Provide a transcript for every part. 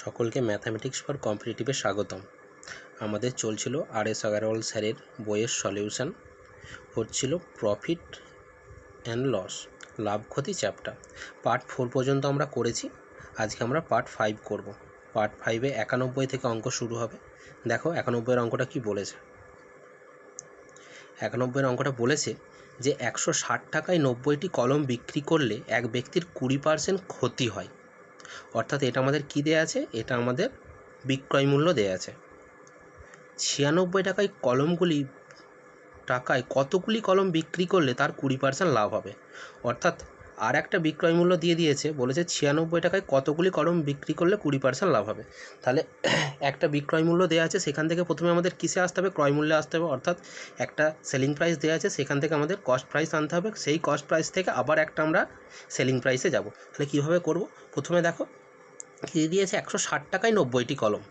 সকলকে mathematics for কম্পিটিটিভে স্বাগতম। আমাদের চলছিল আর.এস. আগারওয়াল স্যারের বইয়ের সলিউশন, হচ্ছিল প্রফিট অ্যান্ড লস, লাভ ক্ষতি চ্যাপ্টার। পার্ট 4 পর্যন্ত আমরা করেছি। আজকে আমরা পার্ট 5 করব। পার্ট 5-এ 91 থেকে অঙ্ক শুরু হবে। দেখো 91-এর অঙ্কটা কি বলেছে। 91-এর অঙ্কটা বলেছে যে 160 টাকায় 90টি কলম বিক্রি করলে এক ব্যক্তির 20% ক্ষতি হয়। অর্থাৎ এটা আমাদের কি দেয়া আছে, এটা আমাদের বিক্রয় মূল্য দেয়া আছে। 96 টাকায় কতগুলি কলম বিক্রি করলে তার 20% লাভ হবে। অর্থাৎ আর একটা বিক্রয় মূল্য দিয়ে দিয়েছে, বলেছে 96 টাকায় কতগুলি কলম বিক্রি করলে 20% লাভ হবে। তাহলে একটা বিক্রয় মূল্য দেওয়া আছে, সেখান থেকে প্রথমে আমাদের কিসে আসতে হবে, ক্রয় মূল্যে আসতে হবে। অর্থাৎ একটা সেলিং প্রাইস দেওয়া আছে, সেখান থেকে আমাদের কস্ট প্রাইস আনতে হবে। সেই কস্ট প্রাইস থেকে আবার একটা আমরা সেলিং প্রাইসে যাব। তাহলে কীভাবে করব, প্রথমে দেখো কী দিয়েছে, 160 টাকায় 90টি কলম।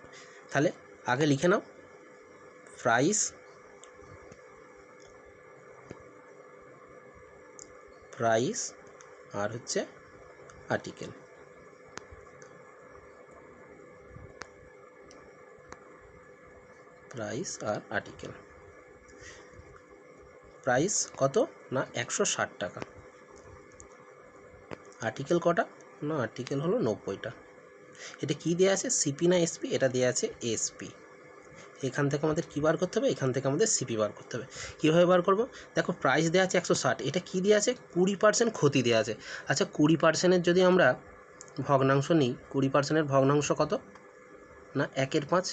তাহলে আগে লিখে নাও প্রাইস আর হচ্ছে আর্টিকেল। প্রাইস আর আর্টিকেল। প্রাইস কত না 160 টাকা। আর্টিকেল কটা না, আর্টিকেল হলো 90টা। এটা কি দেওয়া আছে, সিপি না এসপি? এটা দেওয়া আছে এসপি। এখান থেকে আমাদের কী বার করতে হবে, এখান থেকে আমাদের সিপি বার করতে হবে। কীভাবে বার করব, দেখো প্রাইস দেওয়া আছে 160, এটা কী দেওয়া আছে, 20% ক্ষতি দেওয়া আছে। আচ্ছা 20%-এর যদি আমরা ভগ্নাংশ নিই, 20%-এর ভগ্নাংশ কত না 1/5,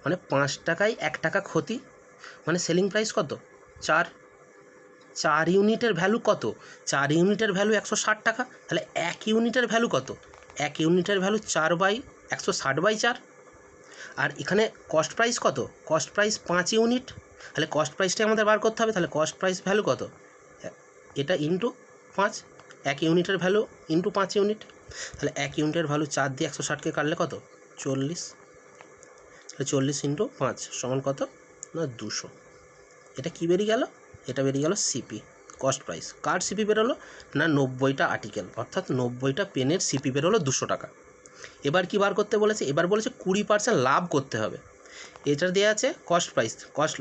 মানে 5 টাকায় 1 টাকা ক্ষতি, মানে সেলিং প্রাইস কত 4 ইউনিটের ভ্যালু কত, 4 ইউনিটের ভ্যালু 160 টাকা। তাহলে 1 ইউনিটের ভ্যালু কত, 1 ইউনিটের ভ্যালু 4/160/4। আর এখানে কস্ট প্রাইস কত, কস্ট প্রাইস 5 ইউনিট। তাহলে কস্ট প্রাইসটাই আমাদের বার করতে হবে। তাহলে কস্ট প্রাইস ভ্যালু কত, এটা ইন্টু 5, 1 ইউনিটের ভ্যালু ইন্টু 5 ইউনিট। তাহলে 1 ইউনিটের ভ্যালু 4 দিয়ে 160কে কাটলে কত, 40। তাহলে 40 ইন্টু 5 সমান কত না 200। এটা কি বেরিয়ে গেল, এটা বেরিয়ে গেল সিপি, কস্ট প্রাইস। কার সিপি বেরোলো না 90টা আর্টিকেল, অর্থাৎ 90টা পেনের সিপি বেরোলো 200 টাকা। এবার কি বার করতে বলেছে, এবার বলেছে 20% লাভ করতে হবে। এটা দেওয়া আছে কস্ট প্রাইস,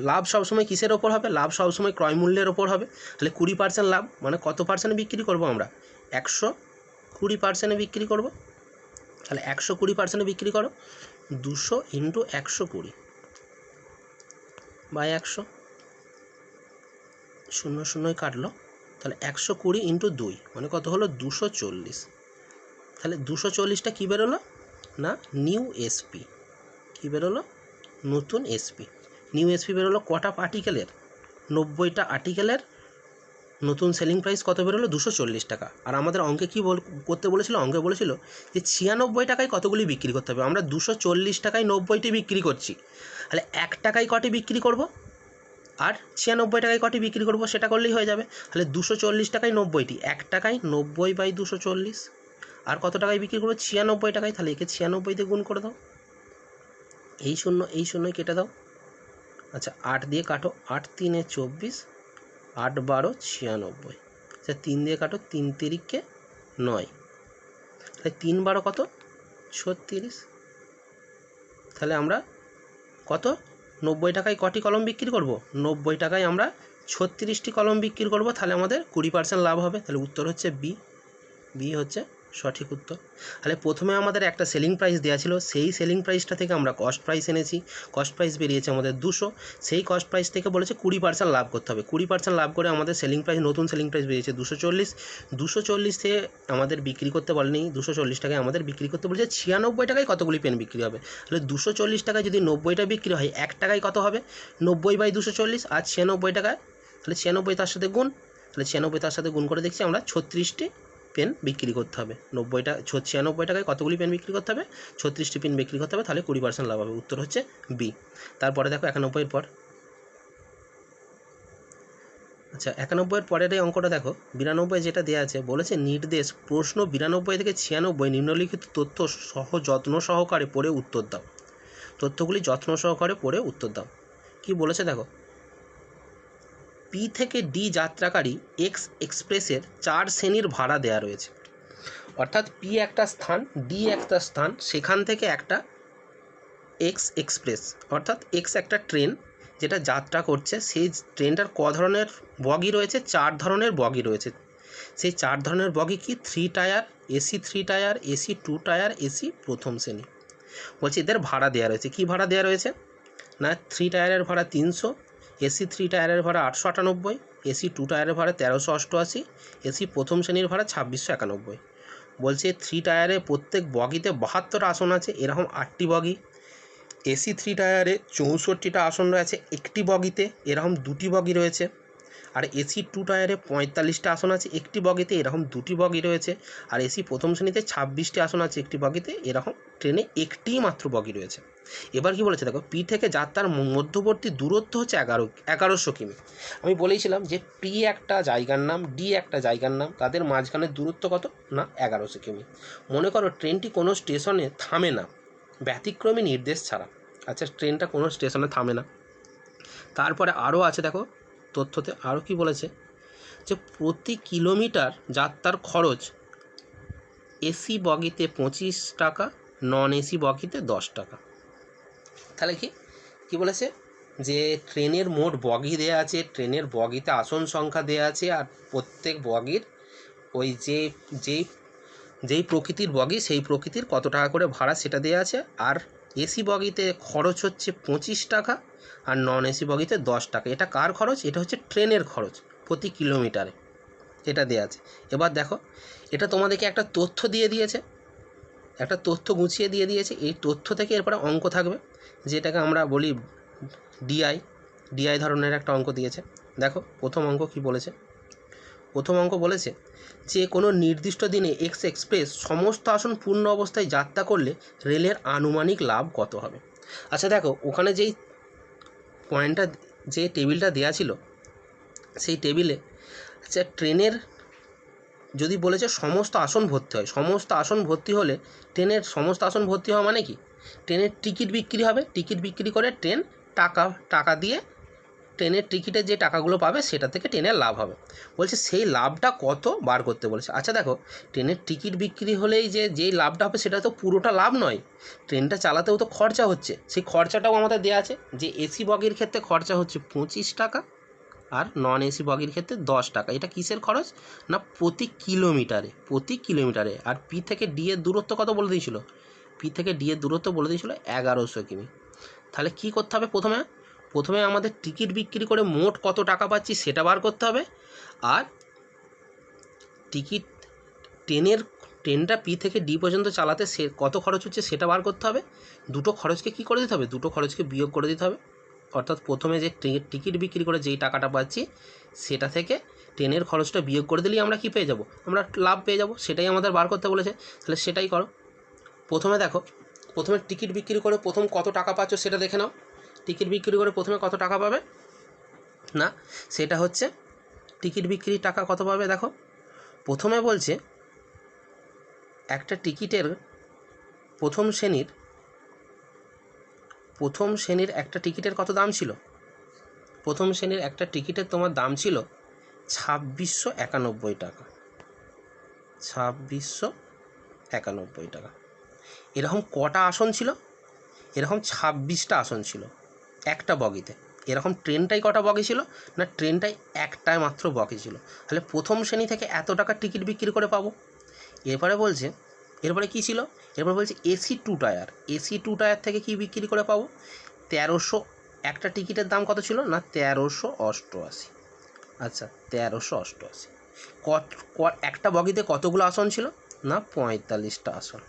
লাভ সবসময় কিসের ওপর হবে, লাভ সবসময় ক্রয় মূল্যের ওপর হবে। তাহলে 20% লাভ মানে কত পার্সেন্টে বিক্রি করব আমরা, 120% বিক্রি করব। তাহলে 120% বিক্রি করো, 200 ইন্টু 120 বাই 100, 0 কাটলো। তাহলে 120 ইন্টু 2 মানে কত হলো 240। তাহলে 240টা কী বেরোলো না নিউ এসপি। কী বেরোলো, নতুন এসপি। নিউ এসপি বেরোলো কটা আর্টিকেলের, 90টা আর্টিকেলের নতুন সেলিং প্রাইস কত বেরোলো 240 টাকা। আর আমাদের অঙ্কে কী করতে বলেছিল, অঙ্কে বলেছিল যে 96 টাকায় কতগুলি বিক্রি করতে হবে। আমরা 240 টাকায় 90টি বিক্রি করছি। তাহলে 1 টাকায় কটি বিক্রি করব আর 96 টাকায় কটি বিক্রি করব, সেটা করলেই হয়ে যাবে। তাহলে 240 টাকায় 90টি, 1 টাকায় 90/240। আর কত টাকায় বিক্রি করবো, 96 টাকায়। তাহলে একে 96 দিয়ে গুণ করে দাও, এই শূন্য কেটে দাও। আচ্ছা 8 দিয়ে কাটো, 8 3 24, 8 12 96। আচ্ছা 3 দিয়ে কাটো, 3 তিরিকে 9, তাহলে 3 12 কত 36। তাহলে আমরা কত 90 টাকায় কটি কলম বিক্রি করব, 90 টাকায় আমরা 36টি কলম বিক্রি করব। তাহলে আমাদের 20% লাভ হবে। তাহলে উত্তর হচ্ছে বি হচ্ছে সঠিক উত্তর। তাহলে প্রথমে আমাদের একটা সেলিং প্রাইস দেওয়া ছিল, সেই সেলিং প্রাইসটা থেকে আমরা কস্ট প্রাইস এনেছি। কস্ট প্রাইস বেরিয়েছে আমাদের 200, সেই কস্ট প্রাইস থেকে বলেছে 20% লাভ করতে হবে। 20% লাভ করে আমাদের সেলিং প্রাইস, নতুন সেলিং প্রাইস বেরিয়েছে 240। 240 থেকে আমাদের বিক্রি করতে বলেনি, 240 টাকায় আমাদের বিক্রি করতে বলেছে। 96 টাকায় কতগুলি পেন বিক্রি হবে। তাহলে 240 টাকায় যদি 90টা বিক্রি হয়, 1 টাকায় কত হবে 90/240, আর 96 টাকায়, তাহলে 96 তার সাথে গুণ, তাহলে 96 তার সাথে গুণ করে দেখছি আমরা 36টি পেন বিক্রি করতে হবে। 96 টাকায় কতগুলি পেন বিক্রি করতে হবে, 36টি পেন বিক্রি করতে হবে। তাহলে 20% লাভ হবে। উত্তর হচ্ছে বি। তারপরে দেখো 91-এর পর। আচ্ছা 91-এর পরের এই অঙ্কটা দেখো, 92 যেটা দেওয়া আছে, বলেছে নির্দেশ প্রশ্ন 92 থেকে 96 নিম্নলিখিত তথ্য যত্ন সহকারে পড়ে উত্তর দাও। তথ্যগুলি যত্ন সহকারে পড়ে উত্তর দাও। কি বলেছে দেখো, পি থেকে ডি যাত্রাকারী এক্সপ্রেসের 4 শ্রেণীর ভাড়া দেওয়া রয়েছে। অর্থাৎ পি একটা স্থান, ডি একটা স্থান, সেখান থেকে একটা এক্স এক্সপ্রেস অর্থাৎ এক্স একটা ট্রেন যেটা যাত্রা করছে, সেই ট্রেনটার ক ধরনের বগি রয়েছে? 4 ধরনের বগি রয়েছে। সেই 4 ধরনের বগি কি? 3 tier, AC 3 tier, AC 2 tyre, AC প্রথম শ্রেণী। বলছি এদের ভাড়া দেওয়া রয়েছে। কি ভাড়া দেওয়া রয়েছে? না 3 টায়ারের ভাড়া 300, এসি 3 টায়ারের ভাড়া 898, এসি 2 টায়ারের ভাড়া 1388, এসি প্রথম শ্রেণীর ভাড়া 2691। বলছে 3 টায়ারে প্রত্যেক বগিতে 72 আসন আছে, এরকম 8টি বগি। এসি 3 টায়ারে 64টা আসন রয়েছে একটি বগিতে, এরকম 2টি বগি রয়েছে। আর এসি 2 টায়ারে 45টা আসন আছে একটি বগিতে, এরকম 2টি বগি রয়েছে। আর এসি প্রথম শ্রেণীতে 26টি আসন আছে একটি বগিতে, এরকম ট্রেনে একটিই মাত্র বগি রয়েছে। এবার কি বলেছে দেখো, পি থেকে যাত্রার মধ্যবর্তী দূরত্ব হচ্ছে 1100 কিমি। আমি বলেছিলাম যে পি একটা জায়গার নাম, ডি একটা জায়গার নাম, তাদের মাঝখানের দূরত্ব কত? না 1100 কিমি। মনে করো ট্রেনটি কোনো স্টেশনে থামে না ব্যতিক্রমী নির্দেশ ছাড়া। আচ্ছা, ট্রেনটা কোনো স্টেশনে থামে না। তারপরে আরও আছে দেখো তথ্যতে, আরও কি বলেছে যে প্রতি কিলোমিটার যাত্রার খরচ এসি বগিতে 25 টাকা, নন এসি বগিতে 10 টাকা। তাহলে কি বলেছে যে ট্রেনের মোট বগি দেওয়া আছে, ট্রেনের বগিতে আসন সংখ্যা দেওয়া আছে, আর প্রত্যেক বগির ওই যেই প্রকৃতির বগি সেই প্রকৃতির কত টাকা করে ভাড়া সেটা দেওয়া আছে। আর এসি বগিতে খরচ হচ্ছে 25 টাকা, আর নন এসি বগিতে 10 টাকা। এটা কার খরচ? এটা হচ্ছে ট্রেনের খরচ প্রতি কিলোমিটারে, এটা দেওয়া আছে। এবার দেখো, এটা তোমাদেরকে একটা তথ্য দিয়ে দিয়েছে, একটা তথ্য গুছিয়ে দিয়ে দিয়েছে। এই তথ্য থেকে এরপরে অঙ্ক থাকবে, যেটাকে আমরা বলি ডিআই ধরনের একটা অঙ্ক দিয়েছে। দেখো প্রথম অঙ্ক কি বলেছে। প্রথম অঙ্ক বলেছে যে কোনো নির্দিষ্ট দিনে এক্স এক্সপ্রেস সমস্ত আসন পূর্ণ অবস্থায় যাত্রা করলে রেলের আনুমানিক লাভ কত হবে। আচ্ছা দেখো, ওখানে যেই পয়েন্টটা, যে টেবিলটা দেওয়া ছিল, সেই টেবিলে আচ্ছা ট্রেনের যদি বলেছে সমস্ত আসন ভর্তি হয়, সমস্ত আসন ভর্তি হলে ট্রেনের সমস্ত আসন ভর্তি হওয়া মানে কি? ট্রেনের টিকিট বিক্রি হবে, টিকিট বিক্রি করে ট্রেন টাকা দিয়ে ট্রেনের টিকিটের যে টাকাগুলো পাবে সেটা থেকে ট্রেনের লাভ হবে। বলছে সেই লাভটা কত বার করতে বলেছে। আচ্ছা দেখো, ট্রেনের টিকিট বিক্রি হলেই যেই লাভটা হবে সেটা তো পুরোটা লাভ নয়, ট্রেনটা চালাতেও তো খরচা হচ্ছে। সেই খরচাটাও আমাদের দেওয়া আছে, যে এসি বগির ক্ষেত্রে খরচা হচ্ছে 25 টাকা, আর নন এসি বগির ক্ষেত্রে 10 টাকা। এটা কিসের খরচ? না প্রতি কিলোমিটারে। আর পি থেকে ডি এর দূরত্ব কত বলে দিয়েছিল? পি থেকে ডি এর দূরত্ব বলে দিয়েছিল 1100 কিমি। তাহলে কি করতে হবে? প্রথমে আমাদের টিকিট বিক্রি করে মোট কত টাকা পাচ্ছি সেটা বার করতে হবে। আর ট্রেনটা পি থেকে ডি পর্যন্ত চালাতে সে কত খরচ হচ্ছে সেটা বার করতে হবে। দুটো খরচকে কি করে দিতে হবে? দুটো খরচকে বিয়োগ করে দিতে হবে। অর্থাৎ প্রথমে যে টিকিট বিক্রি করে যেই টাকাটা পাচ্ছি সেটা থেকে ট্রেনের খরচটা বিয়োগ করে দিলেই আমরা কি পেয়ে যাব? আমরা লাভ পেয়ে যাব। সেটাই আমাদের বার করতে বলেছে, তাহলে সেটাই করো। প্রথমে টিকিট বিক্রি করে প্রথম কত টাকা পাচ্ছ সেটা দেখে নাও। টিকিট বিক্রি করে প্রথমে কত টাকা পাবে? না সেটা হচ্ছে টিকিট বিক্রির টাকা কত পাবে। দেখো প্রথমে বলছে একটা টিকিটের প্রথম শ্রেণীর একটা টিকিটের কত দাম ছিল? প্রথম শ্রেণীর একটা টিকিটের তোমার দাম ছিল 2691 টাকা। 2691 টাকা। এরকম কটা আসন ছিল? এরকম 26টা আসন ছিল একটা বগিতে। এরকম ট্রেনটাই কটা বগি ছিল? না ট্রেনটাই একটাই মাত্র বগি ছিল। তাহলে প্রথম শ্রেণী থেকে এত টাকা টিকিট বিক্রি করে পাবো। এরপরে কি ছিল? এরপরে বলছে এসি 2 টায়ার। এসি 2 টায়ার থেকে কি বিক্রি করে পাবো? 1300। একটা টিকিটের দাম কত ছিল? না 1388। আচ্ছা 1388। একটা বগিতে কতগুলো আসন ছিল? না 45টা আসন।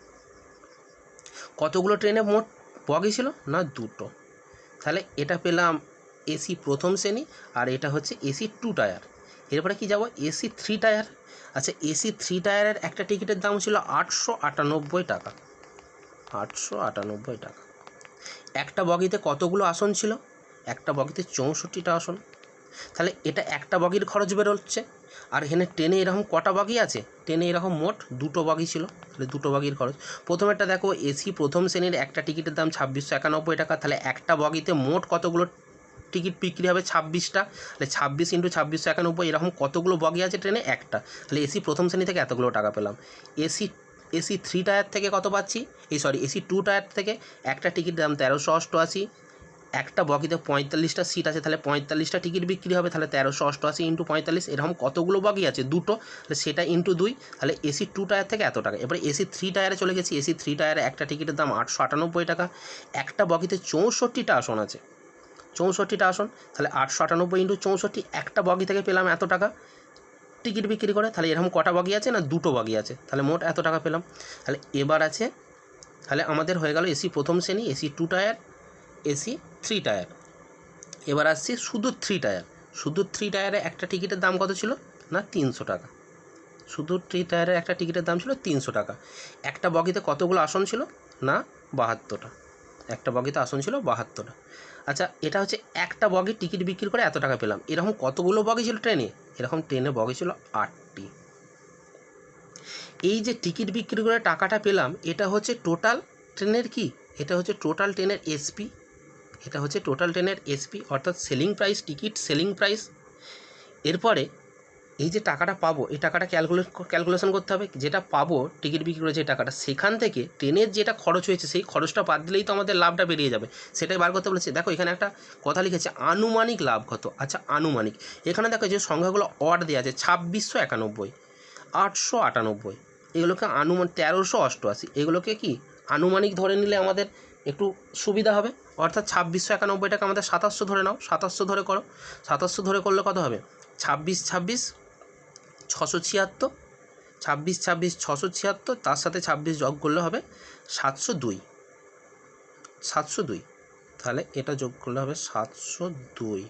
কতগুলো ট্রেনে মোট বগি ছিল? না 2টো। তাহলে এটা পেলাম এসি প্রথম শ্রেণী, আর এটা হচ্ছে এসি 2 টায়ার। এরপরে কি যাব? AC 3 tyre. আচ্ছা এসি 3 টায়ারের একটা টিকিটের দাম ছিল 898 টাকা। 898 টাকা। একটা বগিতে কতগুলো আসন ছিল? একটা বগিতে 64টা আসন। তাহলে এটা একটা বগির খরচ বেরোচ্ছে। আর এখানে ট্রেনে এরকম কটা বগি আছে? ট্রেনে এরকম মোট 2টো বগি ছিল, তাহলে 2টো বগির খরচ। প্রথমেরটা দেখো, এসি প্রথম শ্রেণীর একটা টিকিটের দাম 2691 টাকা। তাহলে একটা বগিতে মোট কতগুলো টিকিট বিক্রি হবে 26টা, তাহলে 26 × 2691, এরকম কতগুলো বগি আছে ট্রেনে? একটা। তাহলে এসি প্রথম শ্রেণী থেকে এতগুলো টাকা পেলাম। এসি 3 টায়ার থেকে কত পাচ্ছি? এসি 2 টায়ার থেকে একটা টিকিট দাম 1388, একটা বগিতে 45টা সিট আছে, তাহলে 45টা টিকিট বিক্রি হবে, তাহলে 1388 × 45, এরকম কতগুলো বগি আছে? দুটো, তাহলে সেটা ইন্টু 2, তাহলে এসি 2 টায়ার থেকে এত টাকা। এবারে এসি 3 টায়ারে চলে গেছি। এসি 3 টায়ারে একটা টিকিটের দাম 898 টাকা, একটা বগিতে 64টা আসন আছে, 64টা আসন, তাহলে 898 × 64, একটা বগি থেকে পেলাম এত টাকা টিকিট বিক্রি করে। তাহলে এরকম কটা বগি আছে? না, দুটো বগি আছে, তাহলে মোট এত টাকা পেলাম। তাহলে এবার আছে, তাহলে আমাদের হয়ে গেল এসি প্রথম শ্রেণী, এসি 2 টায়ার, এসি 3 টায়ার। এবার আসছি শুধু 3 টায়ার। শুধু 3 টায়ারে একটা টিকিটের দাম কত ছিল? না, 300 টাকা। শুধু 3 টায়ারের একটা টিকিটের দাম ছিল 300 টাকা। একটা বগিতে কতগুলো আসন ছিল? না, 72টা। একটা বগিতে আসন ছিল 72টা। আচ্ছা, এটা হচ্ছে একটা বগির টিকিট বিক্রি করে এত টাকা পেলাম। এরকম কতগুলো বগি ছিল ট্রেনে? এরকম ট্রেনে বগি ছিল 8টি। এই যে টিকিট বিক্রি করে টাকাটা পেলাম, এটা হচ্ছে টোটাল ট্রেনের কি? এটা হচ্ছে টোটাল ট্রেনের এসপি। এটা হচ্ছে টোটাল ট্রেনের এসপি, অর্থাৎ selling price, ticket selling price. এরপরে এই যে টাকাটা পাবো, এই টাকাটা ক্যালকুলেশন করতে হবে। যেটা পাবো টিকিট বিক্রি করে যে টাকাটা, সেখান থেকে ট্রেনের যেটা খরচ হয়েছে সেই খরচটা বাদ দিলেই তো আমাদের লাভটা বেরিয়ে যাবে। সেটাই বার করতে বলেছে। দেখো এখানে একটা কথা লিখেছে, আনুমানিক লাভ কত। আচ্ছা, আনুমানিক, এখানে দেখো যে সংখ্যাগুলো অড দেওয়া আছে, 2691, 898, এগুলোকে আনুমান 1388, এগুলোকে কি আনুমানিক ধরে নিলে আমাদের একটু সুবিধা হবে। অর্থাৎ 2691টাকে আমাদের 2700 ধরে নাও, 2700 ধরে করো। 2700 ধরে করলে কত হবে? 26 26 676, 26 26 676, তার সাথে 26 যোগ করলে হবে 702, 702। তাহলে এটা যোগ করলে হবে 702,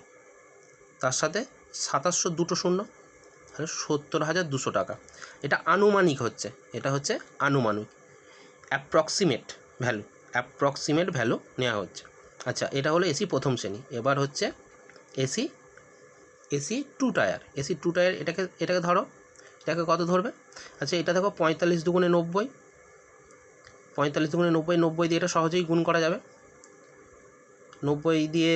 তার সাথে 2700 দুটো শূন্য, তাহলে 70,200 টাকা। এটা আনুমানিক হচ্ছে, এটা হচ্ছে আনুমানিক, অ্যাপ্রক্সিমেট ভ্যালু নেওয়া হচ্ছে। আচ্ছা, এটা হলো এসি প্রথম শ্রেণী। এবার হচ্ছে এসি 2 টায়ার। এসি 2 টায়ার, এটাকে ধরো, এটাকে কত ধরবে? আচ্ছা, এটা দেখো 45 দুগুণে 90, 45 দুগুণে 90, 90 দিয়ে এটা সহজেই গুণ করা যাবে। 90 দিয়ে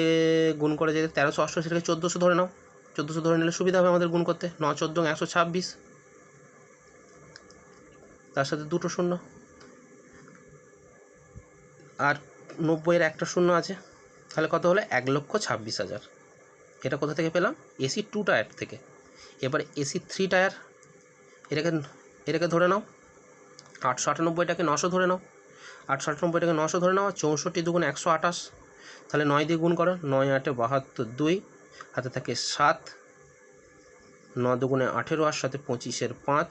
গুণ করে যেতে 1388, সেটাকে 1400 ধরে নাও। 1400 ধরে নিলে সুবিধা হবে আমাদের গুণ করতে। 9 14 126, তার সাথে দুটো শূন্য, আর 90-এর একটা শূন্য আছে, তাহলে কত হলো? 1,26,000। এটা কোথা থেকে পেলাম? এসি 2 টায়ার থেকে। এবার এসি 3 টায়ার, এটাকে ধরে নাও, 898টাকে 900 ধরে নাও, 898টাকে 900 ধরে নাও, 64 দুগুণ 128, তাহলে 9 দিয়ে গুণ করো, 9 8 72, 2 হাতে থাকে 7, 9 দুগুণে 18, আর সাথে 25-এর 5,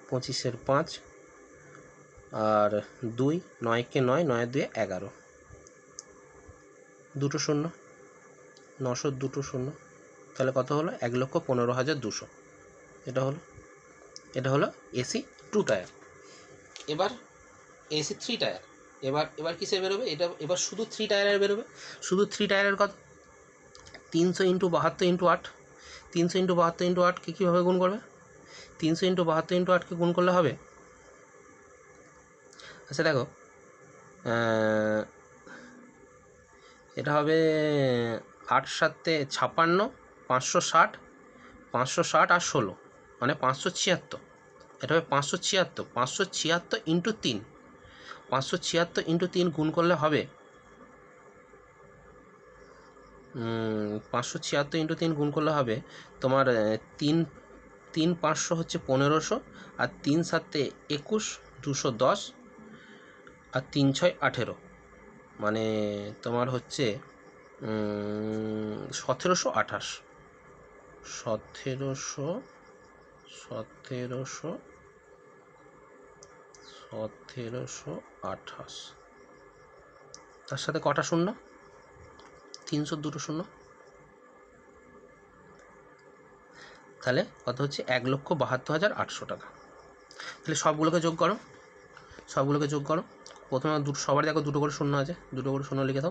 25-এর 5 আর 2, 9-কে 9, 9 2 11, দুটো শূন্য, 900 দুটো শূন্য, তাহলে কত হলো? 1,15,200। এটা হলো এসি 2 টায়ার। এবার এসি 3 টায়ার, এবার কিসে বেরোবে? এবার শুধু 3 টায়ারের বেরোবে। শুধু 3 টায়ারের কত? 300 × 72 × 8, 300 × 72 × 8কে কীভাবে গুণ করবে? 300 × 72 × 8কে গুণ করলে হবে, আচ্ছা দেখো, এটা হবে 8 7 56, 560, 560 আর 16, মানে 576। এটা হবে 576, 576 × 3, 576 × 3 গুণ করলে হবে 576 × 3 গুণ করলে হবে তোমার 3 500 হচ্ছে 1500, আর 3 7 21, 210, আর 3 6 18, মানে তোমার হচ্ছে 1728, 1728। তার সাথে কটা শূন্য? 300 দুটো শূন্য, তাহলে কত হচ্ছে? 1,72,800 টাকা। তাহলে সবগুলোকে যোগ করো, প্রথমে সবার দেখো দুটো করে শূন্য আছে, দুটো করে শূন্য লিখে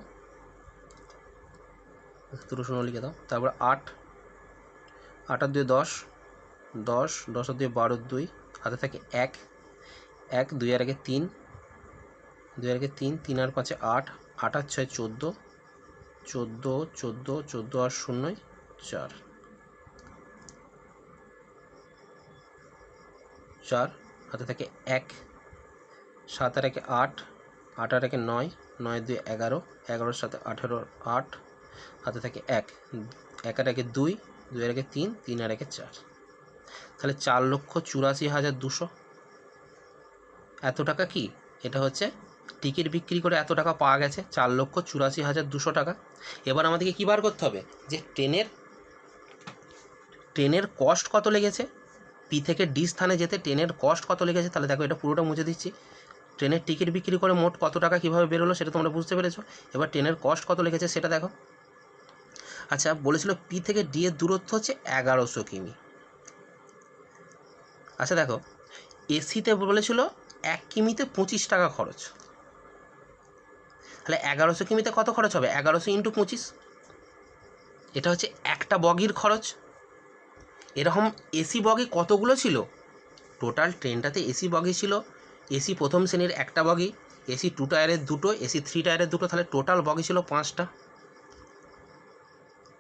দাও, তারপর 8 8 আর 2 10, 10 10 আর 2 12, 2 হাতে থাকে 1, 1 2 আর 1 3, 2 আর 1 3, 3 আর 5 8, 8 আর 6 14, 14 14 14 আর 0 4, 4 হাতে থাকে 1, 7 আর 1 8, 8 আর 1 9, 9 2 11, 11 সাথে 18 8, হাতে থাকে 1, 1 আর 1 2, 2 আর 1 3, 3 আর 1 4, তাহলে 4,84,200 এত টাকা কি এটা হচ্ছে টিকিট বিক্রি করে এত টাকা পাওয়া গেছে 4,84,200 টাকা। এবার আমাদেরকে কী বার করতে হবে যে ট্রেনের কস্ট কত লেগেছে, পি থেকে ডি স্থানে যেতে ট্রেনের কস্ট কত লেগেছে। তাহলে দেখো এটা পুরোটা মুছে দিচ্ছি। ট্রেনের টিকিট বিক্রি করে মোট কত টাকা কীভাবে বেরোলো সেটা তোমরা বুঝতে পেরেছো। এবার ট্রেনের কস্ট কত লেগেছে সেটা দেখো। আচ্ছা বলেছিল পি থেকে ডি এর দূরত্ব হচ্ছে 1100 কিমি। আচ্ছা দেখো এসিতে বলেছিল 1 কিমিতে 25 টাকা খরচ, তাহলে 1100 কিমিতে কত খরচ হবে 1100 ইন্টু 25, এটা হচ্ছে একটা বগির খরচ। এরকম এসি বগি কতগুলো ছিল, টোটাল ট্রেনটাতে এসি বগি ছিল এসি প্রথম শ্রেণীর একটা বগি, এসি 2 টায়ারের 2টো, এসি 3 টায়ারের 2টো, তাহলে টোটাল বগি ছিল 5টা।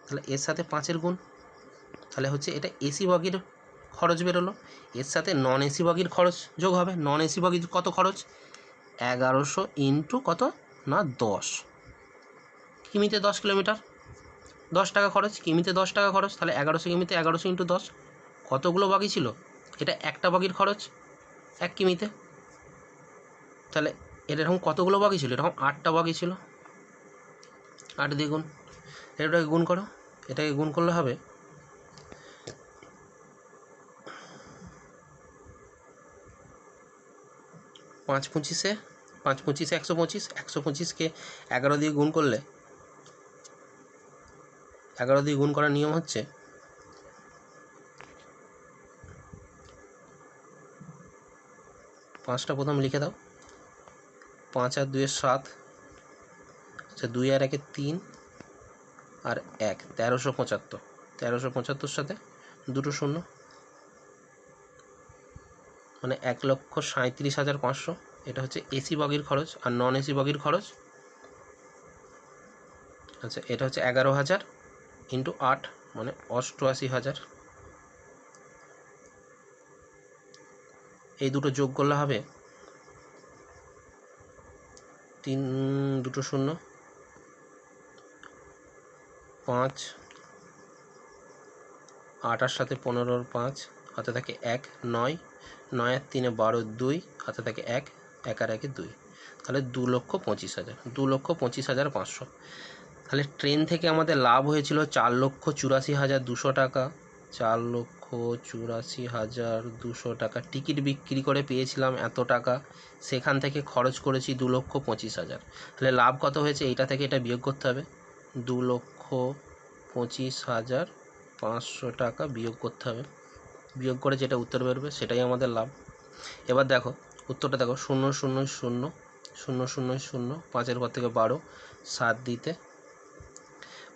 তাহলে এর সাথে 5-এর গুণ, তাহলে হচ্ছে এটা এসি বগির খরচ বেরোলো। এর সাথে নন এসি বগির খরচ যোগ হবে। নন এসি বগির কত খরচ 1100 ইন্টু কত না 10, কিমিতে 10 কিলোমিটার, 10 টাকা খরচ, কিমিতে 10 টাকা খরচ। তাহলে 1100 কিমিতে 1100 ইন্টু 10, কতগুলো বগি ছিল এটা একটা বগির খরচ 1 কিমিতে। তাহলে এরকম কতগুলো বগি ছিল, এরকম 8টা বগি ছিল। 8 দিয়ে গুণ, এটাকে গুণ করো, এটাকে গুণ করলে হবে 5 25-এ 5 25-এ 125, 125কে 11 দিয়ে গুণ করলে 11 দিয়ে গুণ করার নিয়ম হচ্ছে 5টা প্রথম লিখে দাও, 5 আর 2 7, আচ্ছা 2 আর 1 3 আর 1 1375, 1375 সাথে 2টো শূন্য মানে 1,37,500। এটা হচ্ছে এসি বগির খরচ। আর নন এসি বগির খরচ আচ্ছা এটা হচ্ছে 11,000 ইন্টু 8 মানে 88,000। এই দুটো যোগ করলে হবে 3 2টো শূন্য 5, 8 আর সাথে 15 5, হাতে থাকে 1 9, 9 আর 3 12 2, হাতে থাকে 1 1 আর 1 2, তাহলে 2,25,000, 2,25,500। তাহলে ট্রেন থেকে আমাদের লাভ হয়েছিল 4,84,200 টাকা, 4,84,200 টাকা টিকিট বিক্রি করে পেয়েছিলাম এত টাকা, সেখান থেকে খরচ করেছি 2,25,000। তাহলে লাভ কত হয়েছে এইটা থেকে এটা বিয়োগ করতে হবে, 2,25,500 টাকা বিয়োগ করতে হবে। বিয়োগ করে যেটা উত্তর বেরোবে সেটাই আমাদের লাভ। এবার দেখো উত্তরটা দেখো 0 0 0 0 0 0, 5-এর পর থেকে 12 7 দিতে,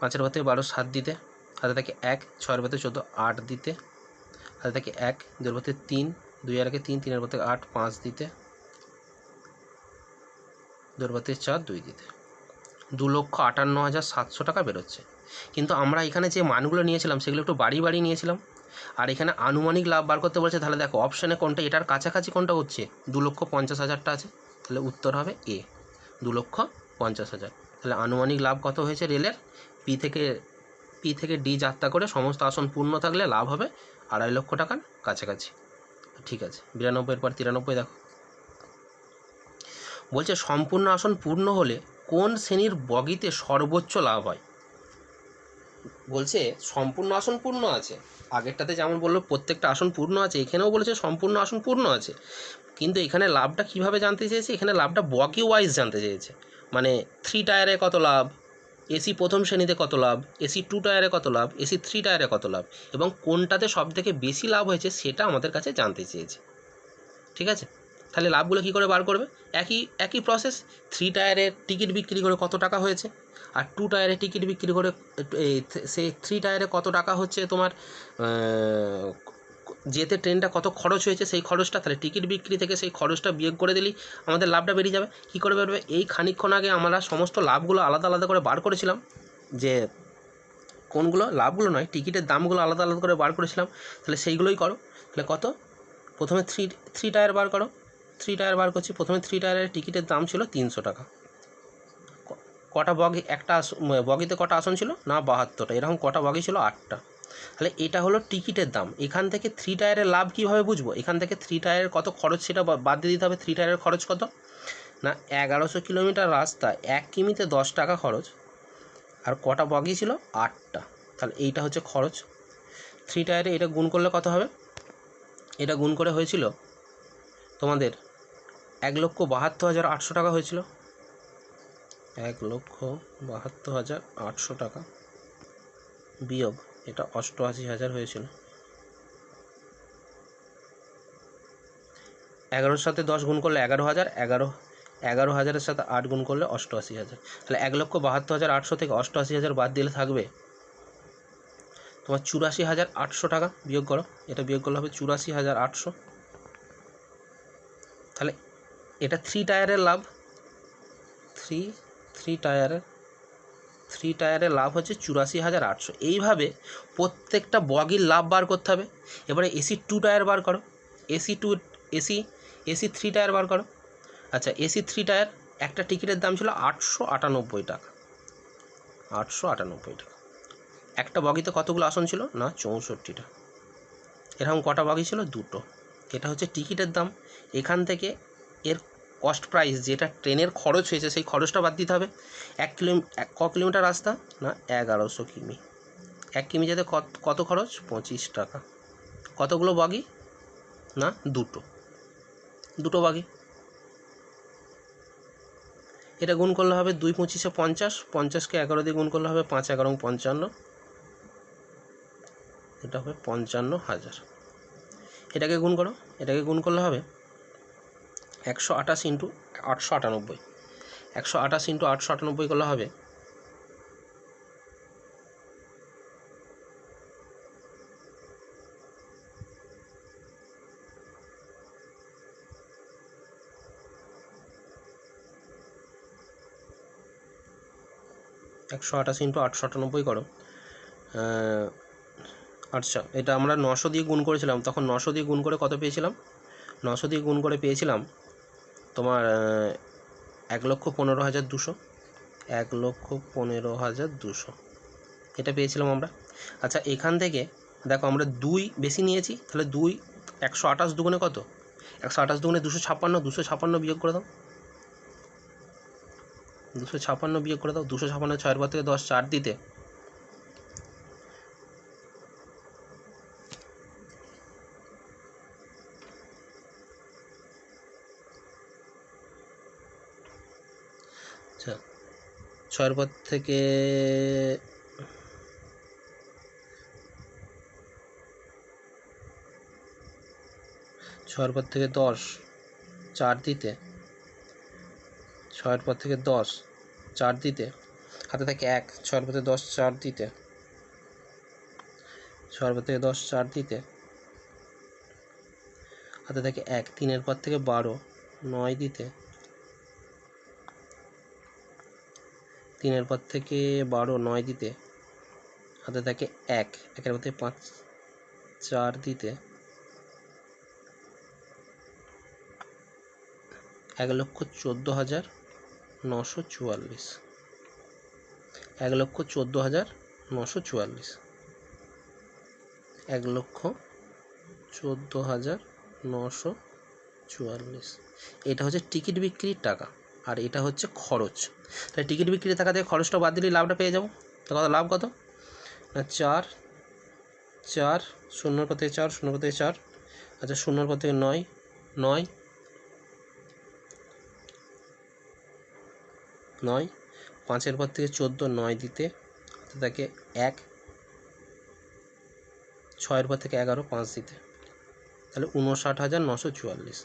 5-এর পর থেকে 12 7 দিতে, হাতে থাকে 1 6-এর পর থেকে 14 8 দিতে, হাতে থাকে 1 2-এর পর থেকে 3 2 আর 1 3 3-এর পর থেকে 8 5 দিতে, 2-এর পর থেকে 4 2 দিতে, 2,58,700 টাকা বেরোচ্ছে। কিন্তু আমরা এখানে যে মানগুলো নিয়েছিলাম সেগুলো একটু বাড়ি বাড়ি নিয়েছিলাম, আর এখানে আনুমানিক লাভ বার করতে বলছে। তাহলে দেখো অপশানে কোনটা এটার কাছাকাছি কোনটা হচ্ছে 2,50,000টা আছে, তাহলে উত্তর হবে এ 2,50,000। তাহলে আনুমানিক লাভ কত হয়েছে রেলের, পি থেকে ডি যাত্রা করে সমস্ত আসন পূর্ণ থাকলে লাভ হবে 2.5 লক্ষ টাকার কাছাকাছি। ঠিক আছে 92-এর পর 93 দেখো বলছে সম্পূর্ণ আসন পূর্ণ হলে কোন শ্রেণীর বগিতে সর্বোচ্চ লাভ হয়। বলছে সম্পূর্ণ আসন পূর্ণ আছে, আগেরটাতে যেমন বললো প্রত্যেকটা আসন পূর্ণ আছে, এখানেও বলেছে সম্পূর্ণ আসন পূর্ণ আছে, কিন্তু এখানে লাভটা কিভাবে জানতে চেয়েছে, এখানে লাভটা বগি ওয়াইজ জানতে চেয়েছে। মানে 3 টায়ারে কত লাভ, এসি প্রথম শ্রেণীতে কত লাভ, এসি 2 টায়ারে কত লাভ, এসি 3 টায়ারে কত লাভ, এবং কোনটাতে সবথেকে বেশি লাভ হয়েছে সেটা আমাদের কাছে জানতে চেয়েছে। ঠিক আছে, তাহলে লাভগুলো কী করে বার করবে, একই প্রসেস। 3 টায়ারের টিকিট বিক্রি করে কত টাকা হয়েছে, আর 2 টায়ারের টিকিট বিক্রি করে সেই 3 টায়ারে কত টাকা হচ্ছে তোমার যেতে ট্রেনটা কত খরচ হয়েছে সেই খরচটা, তাহলে টিকিট বিক্রি থেকে সেই খরচটা বিয়োগ করে দিলেই আমাদের লাভটা বেরিয়ে যাবে। কী করে বেরোবে? এই খানিকক্ষণ আগে আমরা সমস্ত লাভগুলো আলাদা আলাদা করে বার করেছিলাম, যে কোনগুলো লাভগুলো নয়, টিকিটের দামগুলো আলাদা আলাদা করে বার করেছিলাম, তাহলে সেইগুলোই করো। তাহলে কত? প্রথমে থ্রি টায়ার বার করো। থ্রি টায়ার বার করছি। প্রথমে থ্রি টায়ারের টিকিটের দাম ছিল 300 টাকা। কটা বগি? একটা বগিতে কটা আসন ছিল? না 72টা। এরকম কটা বগি ছিল? 8টা। তাহলে এটা হলো টিকিটের দাম। এখান থেকে থ্রি টায়ারের লাভ কীভাবে বুঝবো? এখান থেকে থ্রি টায়ারের কত খরচ সেটা বাদ দিয়ে দিতে হবে। থ্রি টায়ারের খরচ কত? না 1100 কিলোমিটার রাস্তা, 1 কিমিতে 10 টাকা খরচ, আর কটা বগি ছিল? 8টা। তাহলে এইটা হচ্ছে খরচ। থ্রি টায়ারে এটা গুণ করলে কত হবে? এটা গুণ করে হয়েছিল তোমাদের 1,72,800 টাকা হয়েছিল। 1,72,800 টাকা বিয়োগ এটা 88,000 হয়েছিল। 11-র সাথে 10 গুণ করলে 11,000, 11,000-এর সাথে 8 গুণ করলে 88,000। তাহলে 1,72,800 থেকে 88,000 বাদ দিলে থাকবে তোমার 84,800 টাকা। বিয়োগ করো, এটা বিয়োগ করলে হবে 84,800। তাহলে এটা থ্রি টায়ারের লাভ। থ্রি টায়ারের লাভ হচ্ছে 84,800। এইভাবে প্রত্যেকটা বগির লাভ বার করতে হবে। এবারে এসি টু টায়ার বার করো। এসি থ্রি টায়ার বার করো। আচ্ছা, এসি থ্রি টায়ার একটা টিকিটের দাম ছিল 898 টাকা। 898 টাকা। একটা বগিতে কতগুলো আসন ছিল? না 64টা। এরকম কটা বগি ছিল? 2টো। এটা হচ্ছে টিকিটের দাম। এখান থেকে এর কস্ট প্রাইস, যেটা ট্রেনের খরচ হয়েছে, সেই খরচটা বাদ দিতে হবে। ক কিলোমিটার রাস্তা? না 1100 কিমি। 1 কিমি যেতে কত খরচ? 25 টাকা। কতগুলো বগি? না 2টো বগি। এটা গুণ করলে হবে 2 × 25 = 50, 50কে 11 দিয়ে গুণ করলে হবে 5 × 11 = 55, এটা হবে 55,000। এটাকে গুণ করো। এটাকে গুণ করলে হবে 128 × 898। 128 × 898 করলে হবে 128 × 898 করো। আচ্ছা, এটা আমরা 900 দিয়ে গুণ করেছিলাম, তখন 900 দিয়ে গুণ করে কত পেয়েছিলাম? 900 দিয়ে গুণ করে পেয়েছিলাম তোমার 1,15,200। 1,15,200 এটা পেয়েছিলাম আমরা। আচ্ছা, এখান থেকে দেখো আমরা 2 বেশি নিয়েছি, তাহলে 2 128 দুগুণে কত? 128 দুগুণে 256। 256 বিয়োগ করে দাও। 256 বিয়োগ করে দাও। 256 6-এর পর থেকে 10 4 দিতে আচ্ছা 6-এর পর থেকে 6-এর পর থেকে 10 4 দিতে, 6-এর পর থেকে 10 4 দিতে হাতে থাকে 1, 6-এর পর থেকে 10 4 দিতে, 6-এর পর থেকে 10 4 দিতে হাতে থাকে 1, 3-এর পর থেকে 12 9 দিতে, 3-এর পর থেকে 12 9 দিতে হাতে থাকে 1, 1-এর পর থেকে 5 4 দিতে 1,14,944। 1,14,944। 1,14,944। এটা হচ্ছে টিকিট বিক্রির টাকা, আর এটা হচ্ছে খরচ। তাহলে টিকিট বিক্রির টাকা থেকে খরচটা বাদ দিলেই লাভটা পেয়ে যাবো। তো কত লাভ? কত না 4 4 0-এর পর থেকে 4 0-এর পর থেকে 4। আচ্ছা, 0-এর পর থেকে 9 9 9, 5-এর পর থেকে 14 9 দিতে হাতে থাকে 1, 6-এর পর থেকে 11 5 দিতে তাহলে 59,944।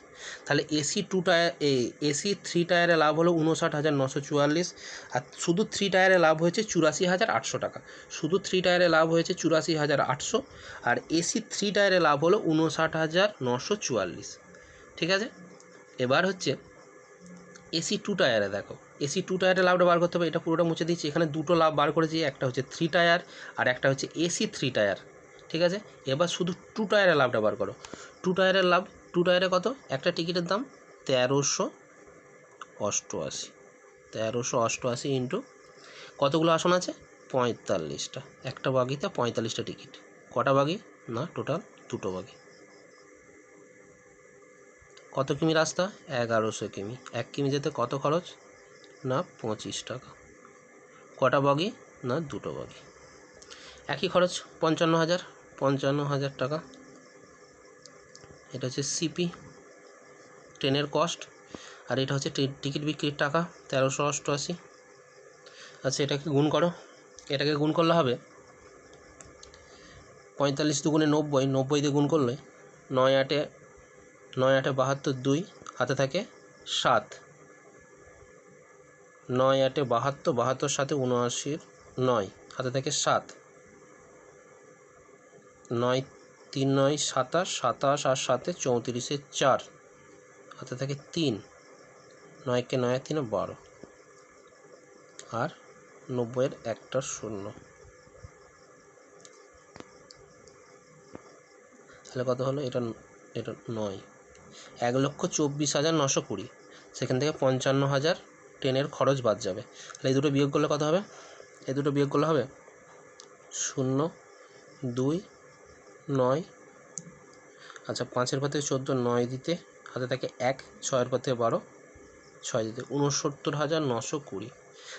তাহলে এসি 2 টায়ার এসি 3 টায়ারে লাভ হলো 59,944, আর শুধু 3 টায়ারে লাভ হয়েছে 84,800 টাকা। শুধু 3 টায়ারে লাভ হয়েছে 84,800, আর এসি 3 টায়ারে লাভ হলো 59,944। ঠিক আছে, এবার হচ্ছে এসি 2 টায়ারে দেখো, এসি 2 টায়ারে লাভটা বার করতে হবে। এটা পুরোটা মুছে দিচ্ছি, এখানে দুটো লাভ বার করেছি, একটা হচ্ছে 3 টায়ার আর একটা হচ্ছে এসি 3 টায়ার। ঠিক আছে, এবার শুধু 2 টায়ারের লাভটা বার করো। 2 টায়ারের লাভ, 2 টায়ারে কত? একটা টিকিটের দাম 1388। 1388 ইন্টু কতগুলো আসন আছে? 45টা। একটা বাগিতে 45টা টিকিট। কটা বাগি? না, টোটাল দুটো বাগি। কত কিমি রাস্তা? 1100 কিমি। 1 কিমি যেতে কত খরচ? না 25 টাকা। কটা বগি? না দুটো বগি। একই খরচ 55,000, 55,000 টাকা। এটা হচ্ছে সিপি, ট্রেনের কস্ট, আর এটা হচ্ছে টিকিট বিক্রির টাকা 1388। আচ্ছা, এটাকে গুণ করো। এটাকে গুণ করলে হবে 45 দুগুণে 90, 90 দিয়ে গুণ করলে 9 8-এ 72, 2 হাতে থাকে 7, 9 8-এ 72, 72 সাথে 79, 9 হাতে থাকে 7, 9 3 9 27, 27 আর 7-এ 34-এ 4 হাতে থাকে 3, 9-কে 9 আর 3-এ 12, আর 90-এর একটা শূন্য। তাহলে কত হলো? এটা 9, 1,24,920। সেখান থেকে 55,000 ট্রেনের খরচ বাদ যাবে। তাহলে এই দুটো বিয়োগ করলে কত হবে? এই দুটো বিয়োগ করলে হবে 0 2 9। আচ্ছা, 5-এর পর থেকে 14, 9 দিতে হাতে থাকে 1, 6-এর পর থেকে 12, 6 দিতে 69,920।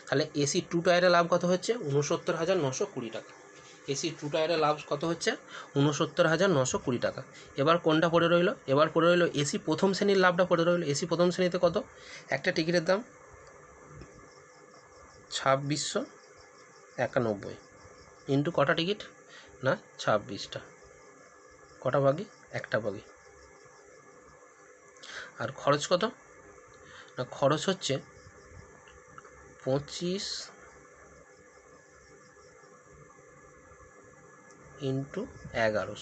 তাহলে এসি 2 টায়ারে লাভ কত হচ্ছে? 69,920 টাকা। এসি 2 টায়ারে লাভ কত হচ্ছে? 69,920 টাকা। এবার কোনটা পড়ে রইল? এবার পড়ে রইল এসি প্রথম শ্রেণীর লাভটা পড়ে রইল। এসি প্রথম শ্রেণীতে কত? একটা টিকিটের দাম 2691 ইন্টু কটা টিকিট? না 26টা। কটা বাগি? একটা বাগি। আর খরচ কত? না খরচ হচ্ছে 25 ইন্টু 1100।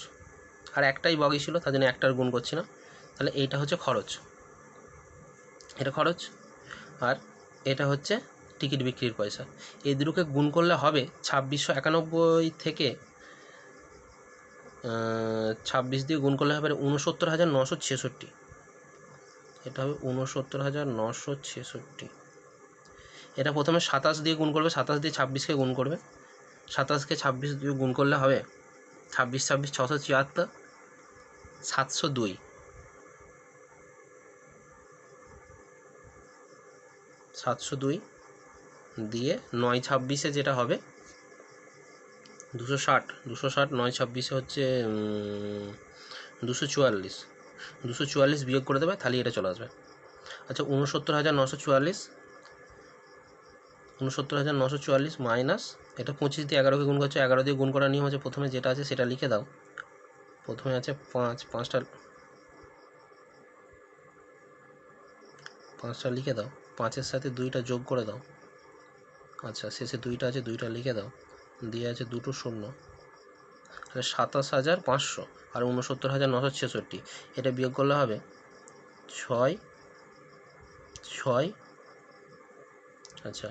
আর একটাই বগি ছিল, তার জন্য একটার গুণ করছি না। তাহলে এইটা হচ্ছে খরচ, এটা খরচ, আর এটা হচ্ছে টিকিট বিক্রির পয়সা। এই দুটোকে গুণ করলে হবে 2691 থেকে 26 দিয়ে গুণ করলে হবে 69,966। এটা হবে 69,966। এটা প্রথমে 27 দিয়ে গুণ করবে, 27 দিয়ে 26কে গুণ করবে, 27কে 26 দিয়ে গুণ করলে হবে 26 26 674, 702। 702 দিয়ে 9 26-এ যেটা হবে 260, 260 9 26-এ হচ্ছে 244, 244 বিয়োগ করে দেবে, তাহলে এটা চলে আসবে। আচ্ছা, 69,944, 69,944 মাইনাস এটা 25 দিয়ে 11কে গুণ করছে, 11 দিয়ে গুণ করার নিয়ম হচ্ছে প্রথমে যেটা আছে সেটা লিখে দাও। প্রথমে আছে 5, 5টা লিখে দাও, 5-এর সাথে 2টা যোগ করে দাও। আচ্ছা, শেষে 2টা আছে, 2টা লিখে দাও, দিয়ে আছে দুটো শূন্য। তাহলে 27,500 আর 69,966, এটা বিয়োগ করলে হবে 6 6। আচ্ছা,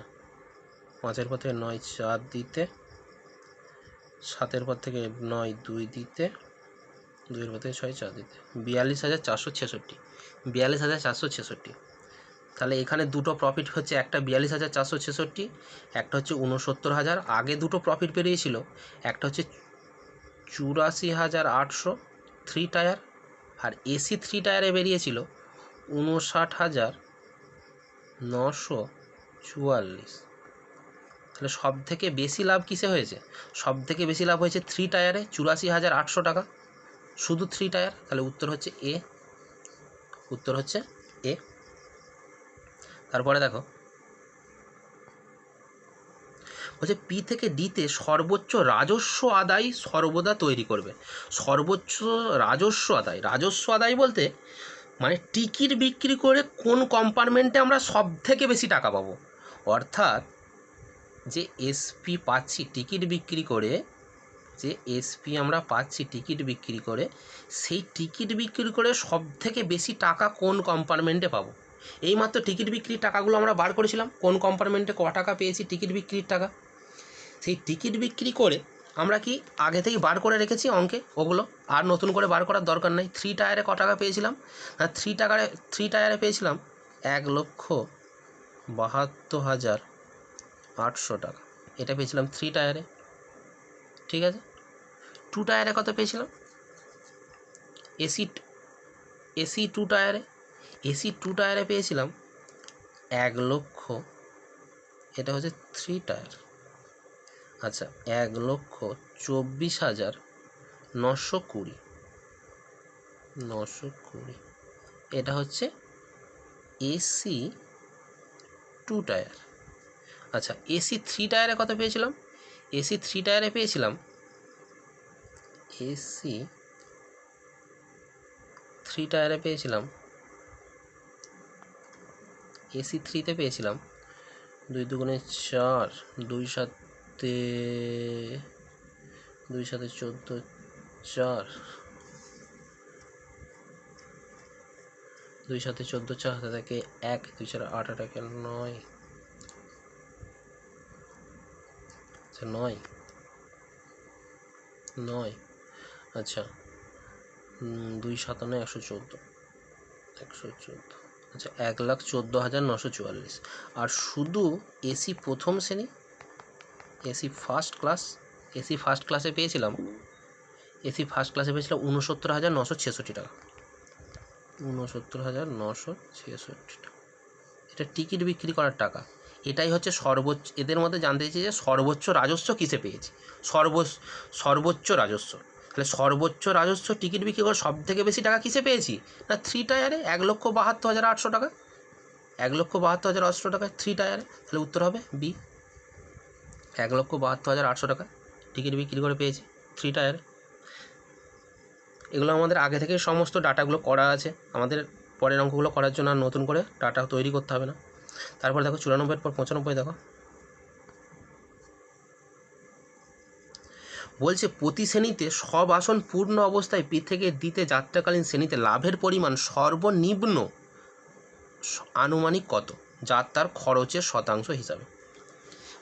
5-এর পর থেকে 9 4 দিতে, 7-এর পর থেকে 9 2 দিতে, 2-এর পর থেকে 6 4 দিতে 42,466, 42,466। তাহলে এখানে দুটো প্রফিট হচ্ছে, একটা 42,466, একটা হচ্ছে 69,000। আগে দুটো প্রফিট বেরিয়েছিল, একটা হচ্ছে 84,800 3 টায়ার, আর এসি 3 টায়ারে বেরিয়েছিল 59,944। তাহলে সব থেকে বেশি লাভ কিসে হয়েছে? সব থেকে বেশি লাভ হয়েছে 3 টায়ারে, 84,800 টাকা, শুধু 3 টায়ার। তাহলে উত্তর হচ্ছে এ, উত্তর হচ্ছে এ। তারপরে দেখো বলছে পি থেকে ডিতে সর্বোচ্চ রাজস্ব আদায় সর্বদা তৈরি করবে। সর্বোচ্চ রাজস্ব আদায় বলতে মানে টিকিট বিক্রি করে কোন কম্পার্টমেন্টে আমরা সব থেকে বেশি টাকা পাবো, অর্থাৎ যে এসপি পাচ্ছি টিকিট বিক্রি করে, যে এসপি আমরা পাচ্ছি টিকিট বিক্রি করে, সেই টিকিট বিক্রি করে সব থেকে বেশি টাকা কোন কম্পার্টমেন্টে পাবো। এইমাত্র টিকিট বিক্রির টাকাগুলো আমরা বার করেছিলাম, কোন কম্পার্টমেন্টে ক টাকা পেয়েছি টিকিট বিক্রির টাকা। সেই টিকিট বিক্রি করে আমরা কি আগে থেকেই বার করে রেখেছি অঙ্কে, ওগুলো আর নতুন করে বার করার দরকার নাই। 3 টায়ারে ক টাকা পেয়েছিলাম না, 3 টায়ারে পেয়েছিলাম 1,72,800 টাকা, এটা পেয়েছিলাম 3 টায়ারে। ঠিক আছে, 2 টায়ারে কত পেয়েছিলাম, এসি 2 টায়ারে পেয়েছিলাম 1,00,000, এটা হচ্ছে 3 টায়ার। আচ্ছা, 1,24,920, এটা হচ্ছে এসি 2 টায়ার। আচ্ছা, এসি 3 টায়ারে কত পেয়েছিলাম, এসি 3 টায়ারে পেয়েছিলাম, এসি 3 টায়ারে পেয়েছিলাম, এসি 3তে পেয়েছিলাম 2 দুগুণে 4, 2 সাথে 14, 4, 2 সাথে 14, 4 হাতে থাকে 1, 2 4 8, 8 1 9, আচ্ছা 9, আচ্ছা 2 7 114, আচ্ছা 1,14,944। আর শুধু এসি প্রথম শ্রেণী, এসি ফার্স্ট ক্লাসে পেয়েছিলাম 69,966 টাকা, 69,966 টাকা। এটা টিকিট বিক্রি করার টাকা। এটাই হচ্ছে সর্বোচ্চ, এদের মধ্যে জানতে চেয়েছি যে সর্বোচ্চ রাজস্ব কিসে পেয়েছি, সর্বোচ্চ রাজস্ব। তাহলে সর্বোচ্চ রাজস্ব টিকিট বিক্রি করে সব থেকে বেশি টাকা কিসে পেয়েছি না 3 টায়ারে, 1,72,800 টাকা, 1,72,800 টাকা 3 টায়ারে। তাহলে উত্তর হবে বি, 1,72,800 টাকা টিকিট বিক্রি করে পেয়েছি 3 টায়ারে। এগুলো আমাদের আগে থেকে সমস্ত ডাটাগুলো করা আছে, আমাদের পরের অঙ্কগুলো করার জন্য আর নতুন করে ডাটা তৈরি করতে হবে না। তারপর দেখো 94 পর 95 দেখো, বলছে প্রতি শ্রেণীতে সব আসন পূর্ণ অবস্থায় পি থেকে ডিতে যাত্রাকালীন শ্রেণীতে লাভের পরিমাণ সর্বনিম্ন আনুমানিক কত, যাত্রার খরচের শতাংশ হিসাবে।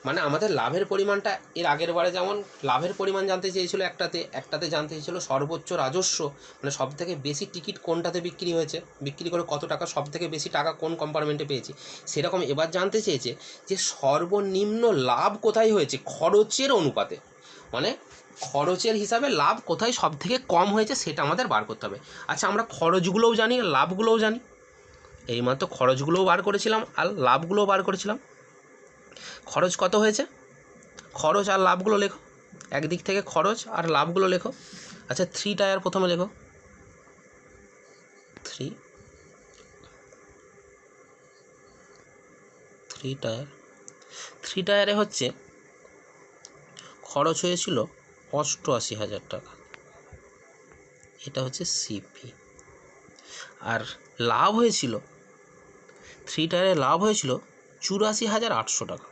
মানে আমাদের লাভের পরিমাণটা এর আগের বারে যেমন লাভের পরিমাণ জানতে চেয়েছিল, একটাতে জানতে চেয়েছিল সর্বোচ্চ রাজস্ব, মানে সব থেকে বেশি টিকিট কোনটাতে বিক্রি হয়েছে, বিক্রি করে কত টাকা, সব থেকে বেশি টাকা কোন কম্পার্টমেন্টে পেয়েছি, সেরকম এবার জানতে চেয়েছে যে সর্বনিম্ন লাভ কোথায় হয়েছে খরচের অনুপাতে, মানে খরচের হিসাবে লাভ কোথায় সব থেকে কম হয়েছে সেটা আমাদের বার করতে হবে। আচ্ছা, আমরা খরচগুলোও জানি, লাভগুলোও জানি, এইমাত্র খরচগুলোও বার করেছিলাম আর লাভগুলোও বার করেছিলাম। খরচ কত হয়েছে, খরচ আর লাভগুলো লেখো, একদিক থেকে খরচ আর লাভগুলো লেখো। আচ্ছা 3 টায়ার প্রথমে লেখো, 3 টায়ারে হচ্ছে খরচ হয়েছিল 88,000 টাকা, এটা হচ্ছে সিপি। আর লাভ হয়েছিল 3 টায়ারে লাভ হয়েছিল 84,800 টাকা,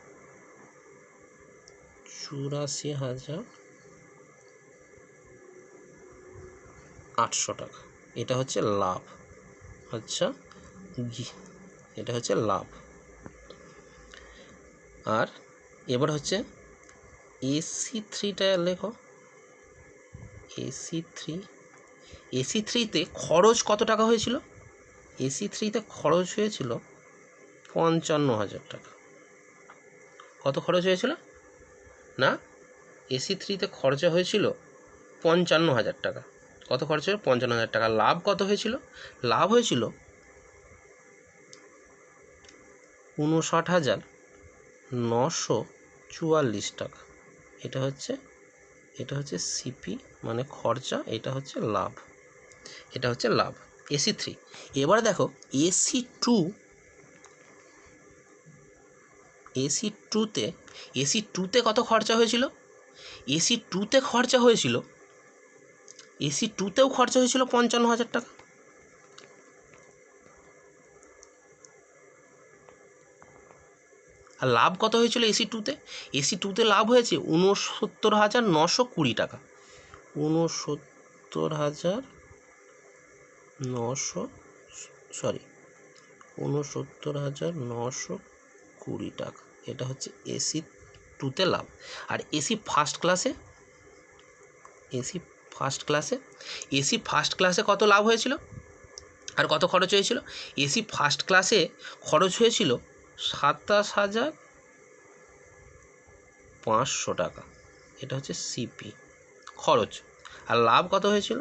84,800 টাকা, এটা হচ্ছে লাভ। আচ্ছা, এটা হচ্ছে লাভ। আর এবার হচ্ছে এসি 3 টায়ার লেখো, এসি 3তে খরচ কত টাকা হয়েছিল, এসি 3তে খরচ হয়েছিল 55,000 টাকা। কত খরচ হয়েছিল না, এসি 3তে খরচা হয়েছিল 55,000 টাকা। কত খরচ হয়েছিল 55,000 টাকা। লাভ কত হয়েছিল, লাভ হয়েছিল 59,944 টাকা। এটা হচ্ছে সিপি মানে খরচা, এটা হচ্ছে লাভ, এটা হচ্ছে লাভ এসি 3। এবার দেখো এসি 2 এসি টুতে কত খরচা হয়েছিল? এসিতেও খরচা হয়েছিল 55,000 টাকা। আর লাভ কত হয়েছিল এসি টুতে লাভ হয়েছে 69,920 টাকা। 69,920 টাকা, এটা হচ্ছে এসি টুতে লাভ। আর এসি ফার্স্ট ক্লাসে কত লাভ হয়েছিল আর কত খরচ হয়েছিল? এসি ফার্স্ট ক্লাসে খরচ হয়েছিল 27,500 টাকা, এটা হচ্ছে সিপি খরচ। আর লাভ কত হয়েছিল?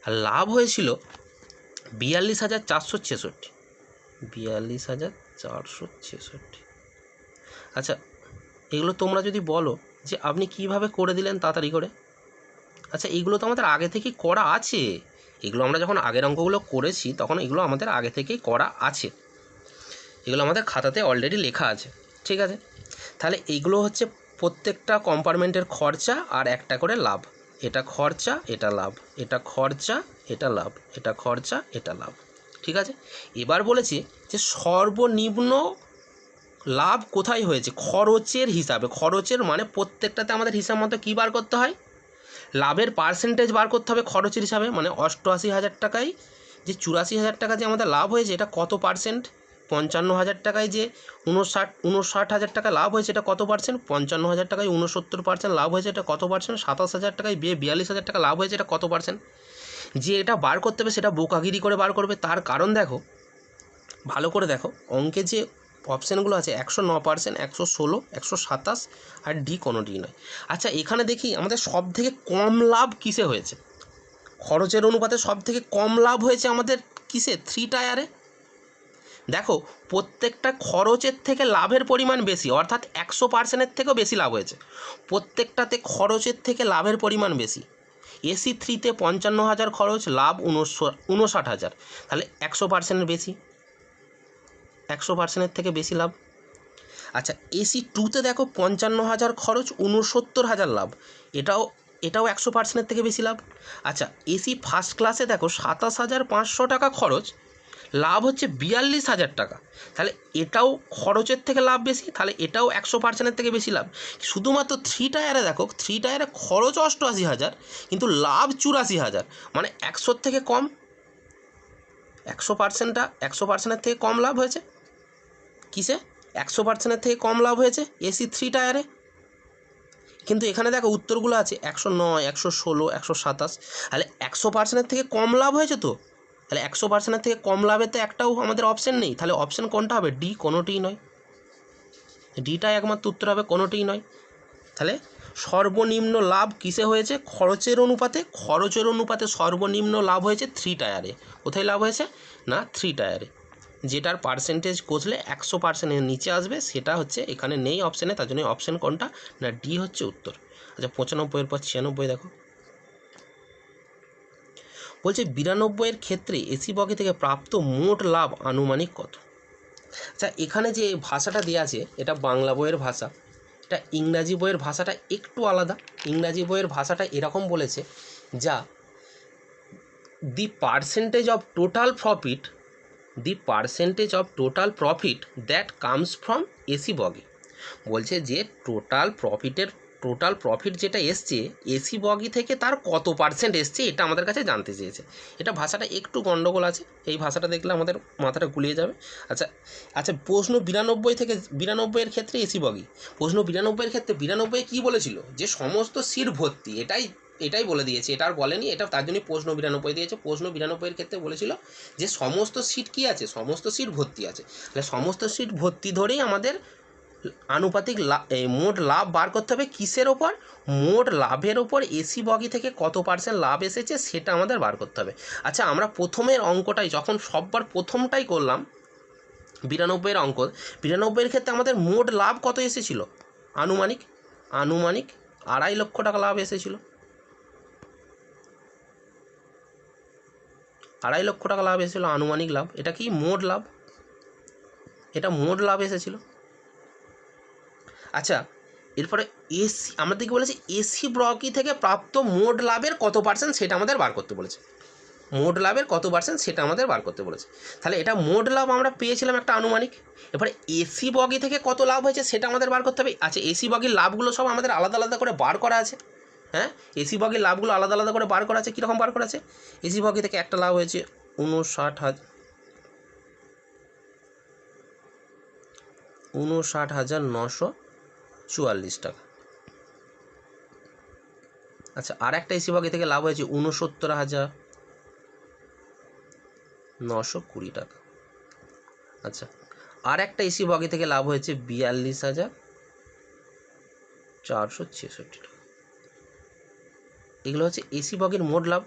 আর লাভ হয়েছিল 42,466। 42,466। আচ্ছা, এগুলো তোমরা যদি বলো যে আপনি কিভাবে করে দিলেন তাড়াতাড়ি করে, আচ্ছা এগুলো তো আমাদের আগে থেকেই করা আছে। এগুলো আমরা যখন আগের অঙ্কগুলো করেছি তখন এগুলো আমাদের আগে থেকেই করা আছে, এগুলো আমাদের খাতাতে অলরেডি লেখা আছে, ঠিক আছে? তাহলে এইগুলো হচ্ছে প্রত্যেকটা কম্পার্টমেন্টের খরচা আর একটা করে লাভ। এটা খরচা, এটা লাভ, এটা খরচা, এটা লাভ, এটা খরচা, এটা লাভ, ঠিক আছে? এবার বলেছি যে সর্বনিম্ন লাভ কোথায় হয়েছে? খরচের হিসাবে। খরচের মানে প্রত্যেকটাতে আমাদের হিসাব মতো কী বার করতে হয়? লাভের পার্সেন্টেজ বার করতে হবে খরচের হিসাবে। মানে 88,000 টাকায় যে 84,000 টাকা যে আমাদের লাভ হয়েছে, এটা কত পার্সেন্ট? 55,000 টাকায় যে 59,000 টাকা লাভ হয়েছে, এটা কত পার্সেন্ট? 55,000 টাকায় 69% লাভ হয়েছে, এটা কত পার্সেন্ট? 27,000 টাকায় 42,000 টাকা লাভ হয়েছে, এটা কত পার্সেন্ট? যে এটা বার করতে হবে সেটা বোকাগিরি করে বার করবে। তার কারণ দেখো, ভালো করে দেখো, অঙ্কে যে অপশানগুলো আছে 109%, 116, 127 আর ডি কোনোটি নয়। আচ্ছা এখানে দেখি আমাদের সব থেকে কম লাভ কিসে হয়েছে? খরচের অনুপাতে সব থেকে কম লাভ হয়েছে আমাদের কিসে? 3 টায়ারে। দেখো প্রত্যেকটা খরচের থেকে লাভের পরিমাণ বেশি, অর্থাৎ 100%-এর থেকেও বেশি লাভ হয়েছে। প্রত্যেকটাতে খরচের থেকে লাভের পরিমাণ বেশি। এসি 3-তে 55,000 খরচ, লাভ 59,000, তাহলে 100%-এর বেশি, 100%-এর থেকে বেশি লাভ। আচ্ছা এসি 2-তে দেখো 55,000 খরচ, 69,000 লাভ, এটাও 100%-এর থেকে বেশি লাভ। আচ্ছা এসি ফার্স্ট ক্লাসে দেখো 27,500 টাকা খরচ, লাভ হচ্ছে 42,000 টাকা, তাহলে এটাও খরচের থেকে লাভ বেশি, তাহলে এটাও 100%-এর থেকে বেশি লাভ। শুধুমাত্র 3 টায়ারে দেখো, 3 টায়ারে খরচ 88,000 কিন্তু লাভ 84,000, মানে 100-র থেকে কম। 100%-এর থেকে কম লাভ হয়েছে কিসে? 100%-এর থেকে কম লাভ হয়েছে এসি 3 টায়ারে। কিন্তু এখানে দেখো উত্তরগুলো আছে 109, 116, 127, তাহলে 100%-এর থেকে কম লাভ হয়েছে তো। তাহলে 100%-এর থেকে কম লাভের তো একটাও আমাদের অপশান নেই, তাহলে অপশান কোনটা হবে? ডি, কোনোটিই নয়। ডিটাই একমাত্র উত্তর হবে, কোনোটিই নয়। তাহলে সর্বনিম্ন লাভ কিসে হয়েছে? খরচের অনুপাতে। খরচের অনুপাতে সর্বনিম্ন লাভ হয়েছে 3 টায়ারে। কোথায় লাভ হয়েছে? না 3 টায়ারে। যেটার পার্সেন্টেজ কষলে 100%-এর নিচে আসবে সেটা হচ্ছে এখানে নেই অপশানে, তার জন্য অপশান কোনটা? না ডি হচ্ছে উত্তর। আচ্ছা 95-এর পর 96 দেখো, বলছে 92-এর ক্ষেত্রে এসি বগি থেকে প্রাপ্ত মোট লাভ আনুমানিক কত? আচ্ছা এখানে যে ভাষাটা দেওয়া আছে এটা বাংলা বইয়ের ভাষা, এটা ইংরাজি বইয়ের ভাষাটা একটু আলাদা। ইংরাজি বইয়ের ভাষাটা এরকম বলেছে, যা the percentage of total profit that comes from AC বগি। বলছে যে টোটাল প্রফিট যেটা এসছে এসি বগি থেকে তার কত পার্সেন্ট এসছে, এটা আমাদের কাছে জানতে চেয়েছে। এটা ভাষাটা একটু গন্ডগোল আছে, এই ভাষাটা দেখলে আমাদের মাথাটা গুলিয়ে যাবে। আচ্ছা প্রশ্ন 92-এর ক্ষেত্রে এসি বগি, প্রশ্ন 92-এর ক্ষেত্রে 92-এ কী বলেছিল? যে সমস্ত সিট ভর্তি, এটাই বলে দিয়েছে, এটা আর বলেনি, এটা তার জন্যই প্রশ্ন 92 দিয়েছে। প্রশ্ন 92-এর ক্ষেত্রে বলেছিল যে সমস্ত সিট কী আছে? সমস্ত সিট ভর্তি আছে। তাহলে সমস্ত সিট ভর্তি ধরেই আমাদের আনুপাতিক মোট লাভ বার করতে হবে। কিসের ওপর? মোট লাভের ওপর এসি বগি থেকে কত পার্সেন্ট লাভ এসেছে সেটা আমাদের বার করতে হবে। আচ্ছা আমরা প্রথমের অঙ্কটাই যখন সববার প্রথমটাই করলাম 92-এর অঙ্ক, 92-এর ক্ষেত্রে আমাদের মোট লাভ কত এসেছিল? আনুমানিক 2.5 লক্ষ টাকা লাভ এসেছিল। 2.5 লক্ষ টাকা লাভ এসেছিল আনুমানিক লাভ। এটা কি মোট লাভ? এটা মোট লাভ এসেছিল। আচ্ছা, এরপরে এসি আমাদেরকে বলেছে এসি বগি থেকে প্রাপ্ত মোট লাভের কত পার্সেন্ট সেটা আমাদের বার করতে বলেছে। মোট লাভের কত পার্সেন্ট সেটা আমাদের বার করতে বলেছে। তাহলে এটা মোট লাভ আমরা পেয়েছিলাম একটা আনুমানিক। এবারে এসি বগি থেকে কত লাভ হয়েছে সেটা আমাদের বার করতে হবে। আচ্ছা, এসি বগির লাভগুলো সব আমাদের আলাদা আলাদা করে বার করা আছে। হ্যাঁ, এসি বগির লাভগুলো আলাদা আলাদা করে বার করা আছে। কীরকম বার করা আছে? এসি বগি থেকে একটা লাভ হয়েছে 59,944 টাকা। আচ্ছা, আর একটা এসি বগি থেকে লাভ হয়েছে 69,920 টাকা। আচ্ছা, আর একটা এসি বগি থেকে লাভ হয়েছে 42,466 টাকা। এগুলো হচ্ছে এসি বগির মোট লাভ।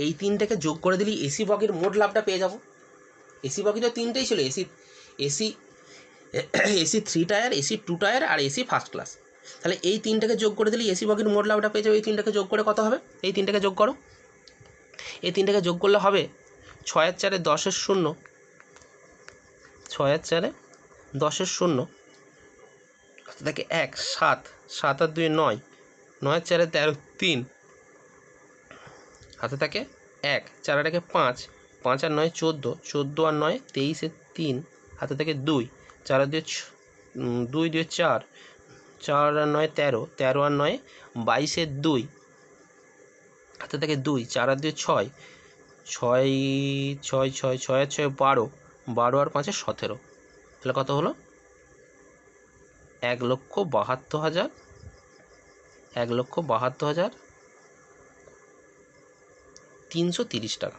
এই তিনটাকে যোগ করে দিলেই এসি বগির মোট লাভটা পেয়ে যাব। এসি বগি তো তিনটেই ছিল, AC AC AC 3 tier, AC 2 tier আর এসি ফার্স্ট ক্লাস। তাহলে এই তিনটাকে যোগ করে দিলেই এসি বগির মোট লাভটা পেয়ে যাবে। এই তিনটাকে যোগ করে কত হবে? এই তিনটাকে যোগ করো। এই তিনটাকে যোগ করলে হবে 6 আর 4 10 শূন্য, 6 আর 4 10 শূন্য, দেখে 1 7, 7 আর 2 9, 9 আর 4 13, 3 হাতে থাকে 1, 4 আর 1 5, 5 আর 9 14, 14 আর 9 23, 3 হাতে থাকে 2, 4 আর 2 2 2 4, 4 আর 9 13, 13 আর 9 22, 2 হাতে থাকে 2, 4 আর 2 6, 6 6 6 6 আর 6 12, 12 আর 5 17। তাহলে কত হলো? 1,72,000, 1,72,330 টাকা।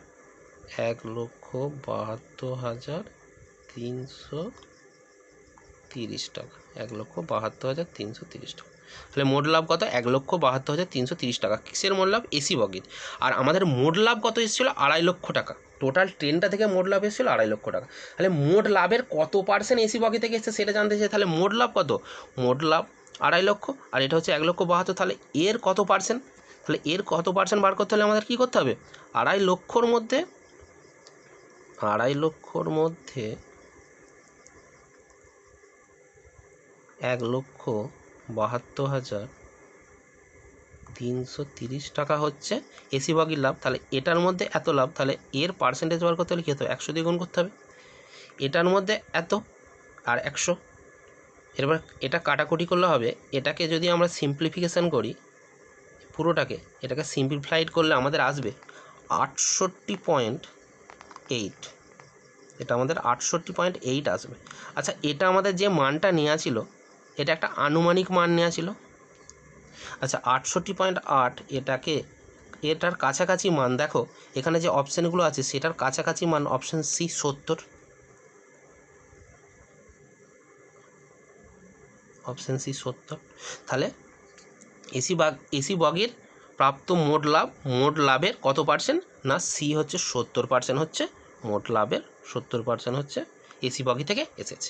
1,72,330 টাকা। 1,72,330 টাকা। তাহলে মোট লাভ কত? 1,72,330 টাকা। কিসের মোট লাভ? এসি বগির। আর আমাদের মোট লাভ কত এসেছিল? 2.5 লক্ষ টাকা। টোটাল ট্রেনটা থেকে মোট লাভ এসেছিল 2.5 লক্ষ টাকা। তাহলে মোট লাভের কত পার্সেন্ট এসি বগি থেকে এসেছে সেটা জানতে চাই। তাহলে মোট লাভ কত? মোট লাভ 2.5 লক্ষ, আর এটা হচ্ছে 1,72,000। তাহলে এর কত পার্সেন্ট? তাহলে এর কত পার্সেন্ট বার করতে হলে আমাদের কী করতে হবে? 2.5 লক্ষর মধ্যে 1,72,330 টাকা হচ্ছে এসি বগির লাভ। তাহলে এটার মধ্যে এত লাভ, তাহলে এর পার্সেন্টেজ বার করতে হলে কী হতে হবে? 100 দিয়ে গুণ করতে হবে। এটার মধ্যে এত আর 100। এবার এটা কাটাকুটি করলে হবে, এটাকে যদি আমরা সিম্পলিফিকেশান করি পুরোটাকে, এটাকে সিম্পলিফাইড করলে আমাদের আসবে 68.8। এটা আমাদের 68.8 আসবে। আচ্ছা, এটা আমাদের যে মানটা নেওয়া ছিল এটা একটা আনুমানিক মান নেওয়া ছিল। আচ্ছা, 68.8 এটার কাছাকাছি মান দেখো, এখানে যে অপশানগুলো আছে সেটার কাছাকাছি মান অপশান সি 70। Option C 70। তাহলে এসি বগির প্রাপ্ত মোট লাভের কত পার্সেন্ট? না, সি হচ্ছে 70% হচ্ছে মোট লাভের। 70% হচ্ছে এসি বগি থেকে এসেছে।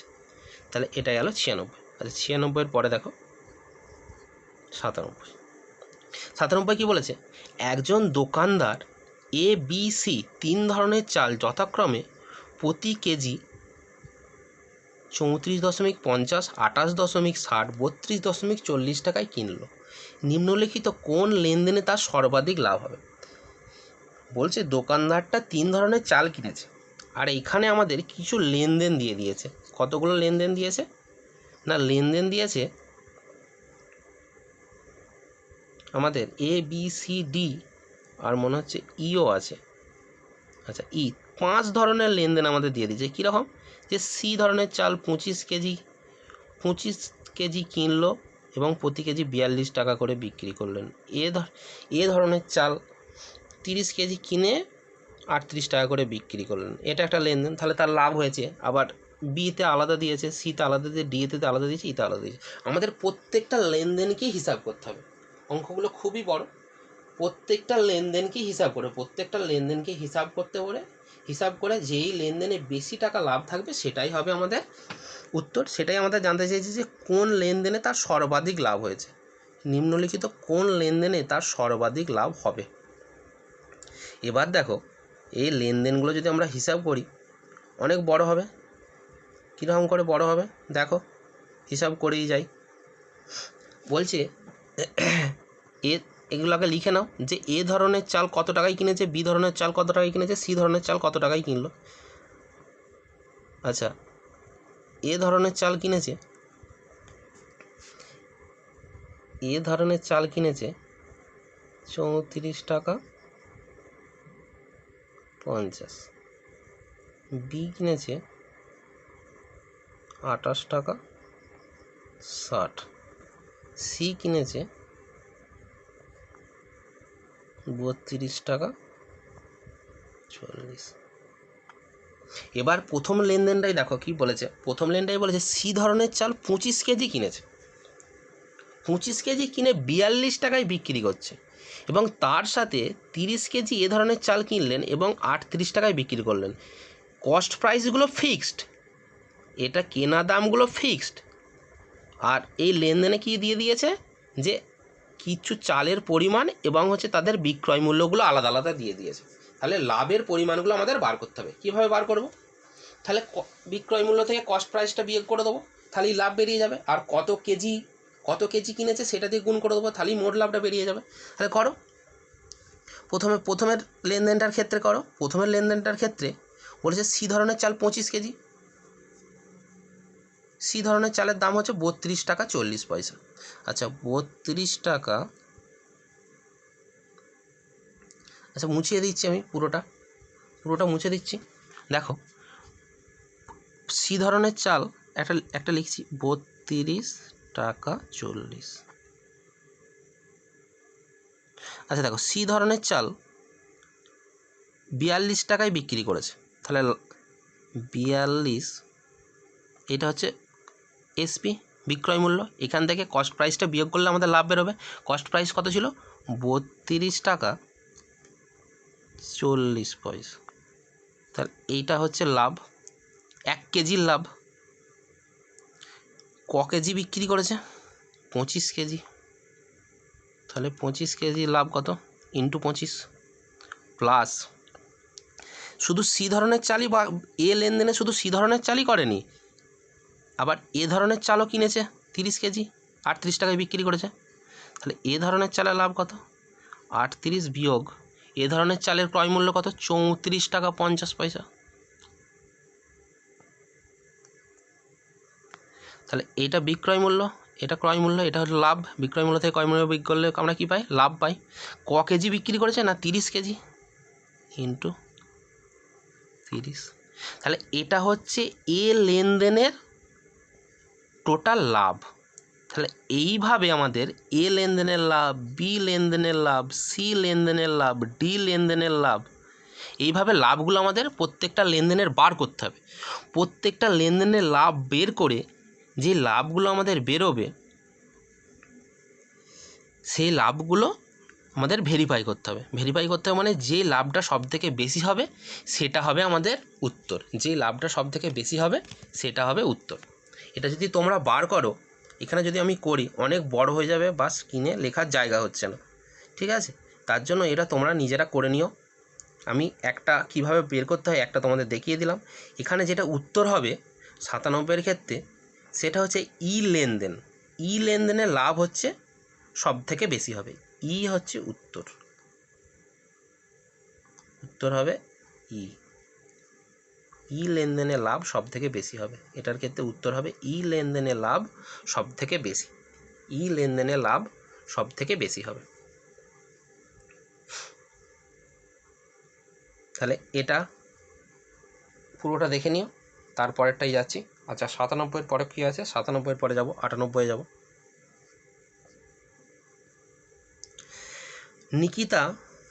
তাহলে এটা গেল 96। আচ্ছা, 96-এর পরে দেখো 97। 97 কী বলেছে? একজন দোকানদার এ বি সি 3 ধরনের চাল যথাক্রমে প্রতি কেজি 34.50, 28.60, 32.40 টাকায় কিনলো। নিম্নলিখিত কোন লেনদেনে তার সর্বাধিক লাভ হবে? বলছে দোকানদারটা 3 ধরনের চাল কিনেছে, আর এইখানে আমাদের কিছু লেনদেন দিয়ে দিয়েছে। কতগুলো লেনদেন দিয়েছে? না, লেনদেন দিয়েছে আমাদের এ বি সি ডি আর মনে হচ্ছে ইও আছে। আচ্ছা, 5 ধরনের লেনদেন আমাদের দিয়ে দিয়েছে। কীরকম? যে সি ধরনের চাল 25 কেজি কিনলো এবং প্রতি কেজি 42 টাকা করে বিক্রি করলেন। এ ধরনের চাল 30 কেজি কিনে 38 টাকা করে বিক্রি করলেন। এটা একটা লেনদেন, তাহলে তার লাভ হয়েছে। আবার বিতে আলাদা দিয়েছে, সিতে আলাদা দিয়ে, ডিতে আলাদা দিয়েছে, ইতে আলাদা দিয়েছে। আমাদের প্রত্যেকটা লেনদেনকেই হিসাব করতে হবে। অঙ্কগুলো খুবই বড়। প্রত্যেকটা লেনদেনকেই হিসাব করে যেই লেনদেনে বেশি টাকা লাভ থাকবে সেটাই হবে আমাদের উত্তর। সেটাই আমাদের জানতে চাইছি যে কোন লেনদেনে তার সর্বাধিক লাভ হয়েছে। নিম্নলিখিত কোন লেনদেনে তার সর্বাধিক লাভ হবে? এবার দেখো, এই লেনদেনগুলো যদি আমরা হিসাব করি অনেক বড় হবে। কীরকম করে বড় হবে দেখো, হিসাব করেই যাই। বলছে এগুলোকে লিখে নাও যে এ ধরনের চাল কত টাকায় কিনেছে, বি ধরনের চাল কত টাকায় কিনেছে, সি ধরনের চাল কত টাকায় কিনলো। আচ্ছা, এ ধরনের চাল কিনেছে, এ ধরনের চাল কিনেছে 34 টাকা 50, বি কিনেছে 28 টাকা 60, সি কিনেছে 32 টাকা 40। এবার প্রথম লেনদেনটাই দেখো কি বলেছে। প্রথম লেনদেনটাই বলেছে সি ধরনের চাল 25 কেজি কিনেছে, 25 কেজি কিনে 42 টাকায় বিক্রি করছে, এবং তার সাথে 30 কেজি এ ধরনের চাল কিনলেন এবং 38 টাকায় বিক্রি করলেন। কস্ট প্রাইসগুলো ফিক্সড, এটা কেনা দামগুলো ফিক্সড, আর এই লেনদেনে কি দিয়ে দিয়েছে যে কিছু চালের পরিমাণ এবং হচ্ছে তাদের বিক্রয় মূল্যগুলো আলাদা আলাদা দিয়ে দিয়েছে। তাহলে লাভের পরিমাণগুলো আমাদের বার করতে হবে। কীভাবে বার করব? তাহলে বিক্রয় মূল্য থেকে কস্ট প্রাইসটা বিয়োগ করে দেবো, তাহলেই লাভ বেরিয়ে যাবে। আর কত কেজি কিনেছে সেটা দিয়ে গুণ করে দেবো, তাহলেই মোট লাভটা বেরিয়ে যাবে। তাহলে করো, প্রথমের লেনদেনটার ক্ষেত্রে করো। প্রথমের লেনদেনটার ক্ষেত্রে বলেছে সি ধরনের চাল 25 কেজি, সি ধরনের চালের দাম হচ্ছে 32 টাকা 40 পয়সা। আচ্ছা, 32 টাকা, আচ্ছা মুছিয়ে দিচ্ছি আমি, পুরোটা মুছে দিচ্ছি। দেখো, সি ধরনের চাল একটা লিখছি 32 টাকা 40। আচ্ছা দেখো, সি ধরনের চাল 42 টাকায় বিক্রি করেছে, তাহলে 42, এটা হচ্ছে এসপি বিক্রয় মূল্য। এখান থেকে কস্ট প্রাইসটা বিয়োগ করলে আমাদের লাভ বেরোবে। কস্ট প্রাইস কত ছিল? 32 টাকা 40 পয়সা। তাহলে এইটা হচ্ছে লাভ, 1 কেজির লাভ। কেজি বিক্রি করেছে? 25 কেজি। তাহলে 25 কেজি লাভ কত? ইন্টু 25, প্লাস শুধু সি ধরনের চালই বা এ লেনদেনে শুধু সি ধরনের চালই করেনি, আবার এ ধরনের চালও কিনেছে 30 কেজি, 38 টাকায় বিক্রি করেছে। তাহলে এ ধরনের চালের লাভ কত? 38 বিয়োগ এ ধরনের চালের ক্রয় মূল্য কত? 34 টাকা 50 পয়সা। তাহলে এটা বিক্রয় মূল্য, এটা ক্রয় মূল্য, এটা হলো লাভ। বিক্রয় মূল্য থেকে ক্রয় মূল্য বিয়োগ করলে আমরা কী পাই? লাভ পাই। কেজি বিক্রি করেছে? না 30 কেজি, ইন্টু 30। তাহলে এটা হচ্ছে এ লেনদেনের টোটাল লাভ। তাহলে এইভাবে আমাদের এ লেনদেনের লাভ, বি লেনদেনের লাভ, সি লেনদেনের লাভ, ডি লেনদেনের লাভ, এইভাবে লাভগুলো আমাদের প্রত্যেকটা লেনদেনের বার করতে হবে। প্রত্যেকটা লেনদেনের লাভ বের করে যে লাভগুলো আমাদের বেরোবে, সেই লাভগুলো আমাদের ভেরিফাই করতে হবে। ভেরিফাই করতে হবে মানে যে লাভটা সবথেকে বেশি হবে সেটা হবে আমাদের উত্তর। যে লাভটা সবথেকে বেশি হবে সেটা হবে উত্তর। এটা যদি তোমরা বার করো, এখানে যদি আমি করি অনেক বড় হয়ে যাবে, বা স্ক্রিনে লেখার জায়গা হচ্ছে না, ঠিক আছে? তার জন্য এটা তোমরা নিজেরা করে নিও। আমি একটা কিভাবে বের করতে হয় একটা তোমাদের দেখিয়ে দিলাম। এখানে যেটা উত্তর হবে 97-এর ক্ষেত্রে, সেটা হচ্ছে ই লেনদেন। ই লেনদেনের লাভ হচ্ছে সব থেকে বেশি হবে। ই হচ্ছে উত্তর, উত্তর হবে ই লেনদেনের লাভ সব থেকে বেশি হবে। এটার ক্ষেত্রে উত্তর হবে ই লেনদেনের লাভ সব থেকে বেশি, ই লেনদেনের লাভ সব থেকে বেশি হবে। তাহলে এটা পুরোটা দেখে নিও, তারপরেরটাই যাচ্ছি। আচ্ছা, 97-এর পরে কী আছে? 97-এর পরে যাব, 98-এ যাব। নিকিতা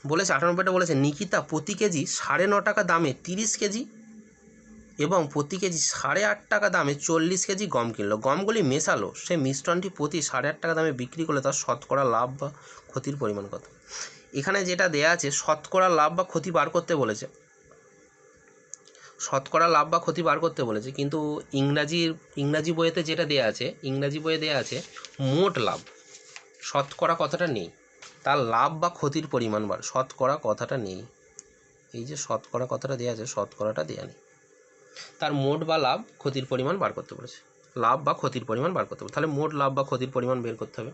বলেছে, 98টা বলেছে, নিকিতা প্রতি কেজি 9.5 টাকা দামে 30 কেজি এবং প্রতি কেজি 8.5 টাকা দামে 40 কেজি গম কিনলো। গমগুলি মেশালো, সে মিশ্রণটি প্রতি 8.5 টাকা দামে বিক্রি করলে তার শতকরা লাভ বা ক্ষতির পরিমাণ কত? এখানে যেটা দেয়া আছে শতকরা লাভ বা ক্ষতি বার করতে বলেছে, শতকরা লাভ বা ক্ষতি বার করতে বলেছে, কিন্তু ইংরাজি বইয়েতে যেটা দেয়া আছে, ইংরাজি বইয়ে দেয়া আছে মোট লাভ। শতকরা কথাটা নেই, তার লাভ বা ক্ষতির পরিমাণ বার, শতকরা কথাটা নেই। এই যে শতকরা কথাটা দেওয়া আছে, শতকরাটা দেওয়া নেই, তার মোট বা লাভ ক্ষতির পরিমাণ বার করতে বলেছে। লাভ বা ক্ষতির পরিমাণ বার করতে হবে। তাহলে মোট লাভ বা ক্ষতির পরিমাণ বের করতে হবে।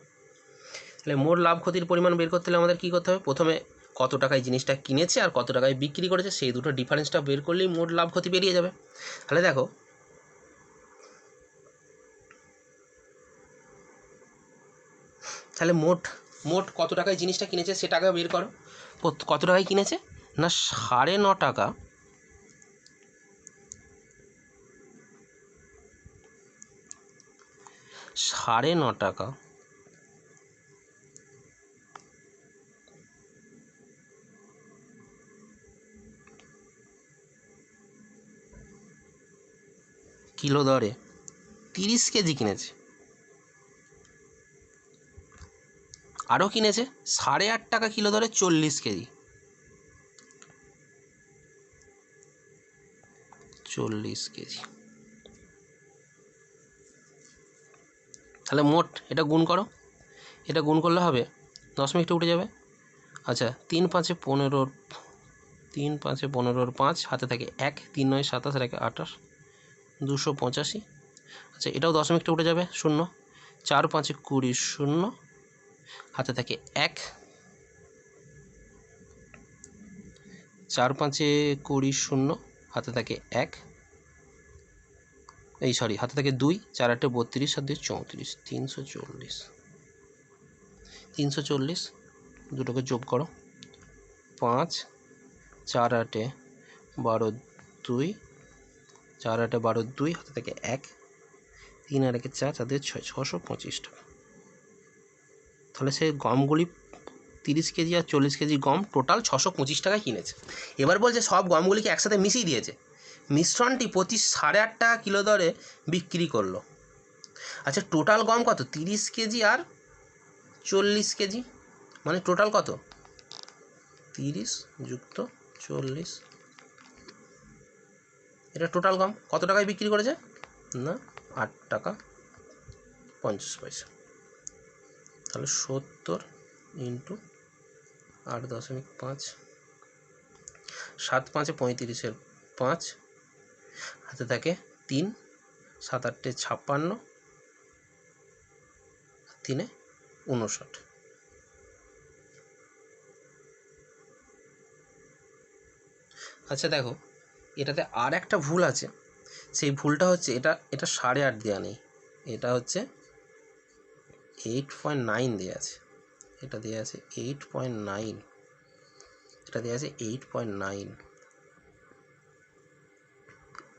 তাহলে মোট লাভ ক্ষতির পরিমাণ বের করতে হলে আমাদের কী করতে হবে, প্রথমে কত টাকায় জিনিসটা কিনেছে আর কত টাকায় বিক্রি করেছে সেই দুটো ডিফারেন্সটা বের করলেই মোট লাভ ক্ষতি বেরিয়ে যাবে। তাহলে দেখো তাহলে মোট কত টাকায় জিনিসটা কিনেছে সে টাকা বের করো। কত টাকায় কিনেছে না 9.5 টাকা, কিলো দরে 30 কেজি কিনেছে। আরও কিনেছে 8.5 টাকা কিলো দরে 40 কেজি। 40 কেজি। তাহলে মোট এটা গুণ করো, এটা গুণ করলে হবে দশমিকটা উঠে যাবে। আচ্ছা 3 5 15, 3 5 15 5 হাতে থাকে 1, 3 9 27 আর 1 28, 285। আচ্ছা এটাও দশমিকটা উঠে যাবে, 0, 4 5 20 0 হাতে থাকে 1, 4 5 20 0 হাতে থাকে 1, হাতে থাকে 2, 4 8 32 আর 2 34, 340 দুটোকে যোগ করো, 5 4 8 12 2, 4 8 12 2 হাতে থাকে 1, 3 আর 1 4 4 2 6, 625 টাকা। তাহলে সেই গমগুলি 30 কেজি আর 40 কেজি গম টোটাল 625 টাকায় কিনেছে। এবার বলছে সব গমগুলিকে একসাথে মিশিয়ে দিয়েছে, মিশ্রণটি প্রতি 8.5 টাকা কিলো দরে বিক্রি করলো। আচ্ছা টোটাল গম কত, 30 কেজি আর 40 কেজি, মানে টোটাল কত, 30 যুক্ত 40, এটা টোটাল গম কত টাকায় বিক্রি করেছে না 8 টাকা 50 পয়সা। তাহলে 70 ইন্টু 8.5, 7 5 35 5 হাতে থাকে 3, 7 8 56, 3 59। আচ্ছা দেখো এটাতে আর একটা ভুল আছে, সেই ভুলটা হচ্ছে এটা 8.5 দেওয়া নেই, এটা হচ্ছে 8.9 দেওয়া আছে, এটা দেওয়া আছে 8.9, এটা দেওয়া আছে 8.9,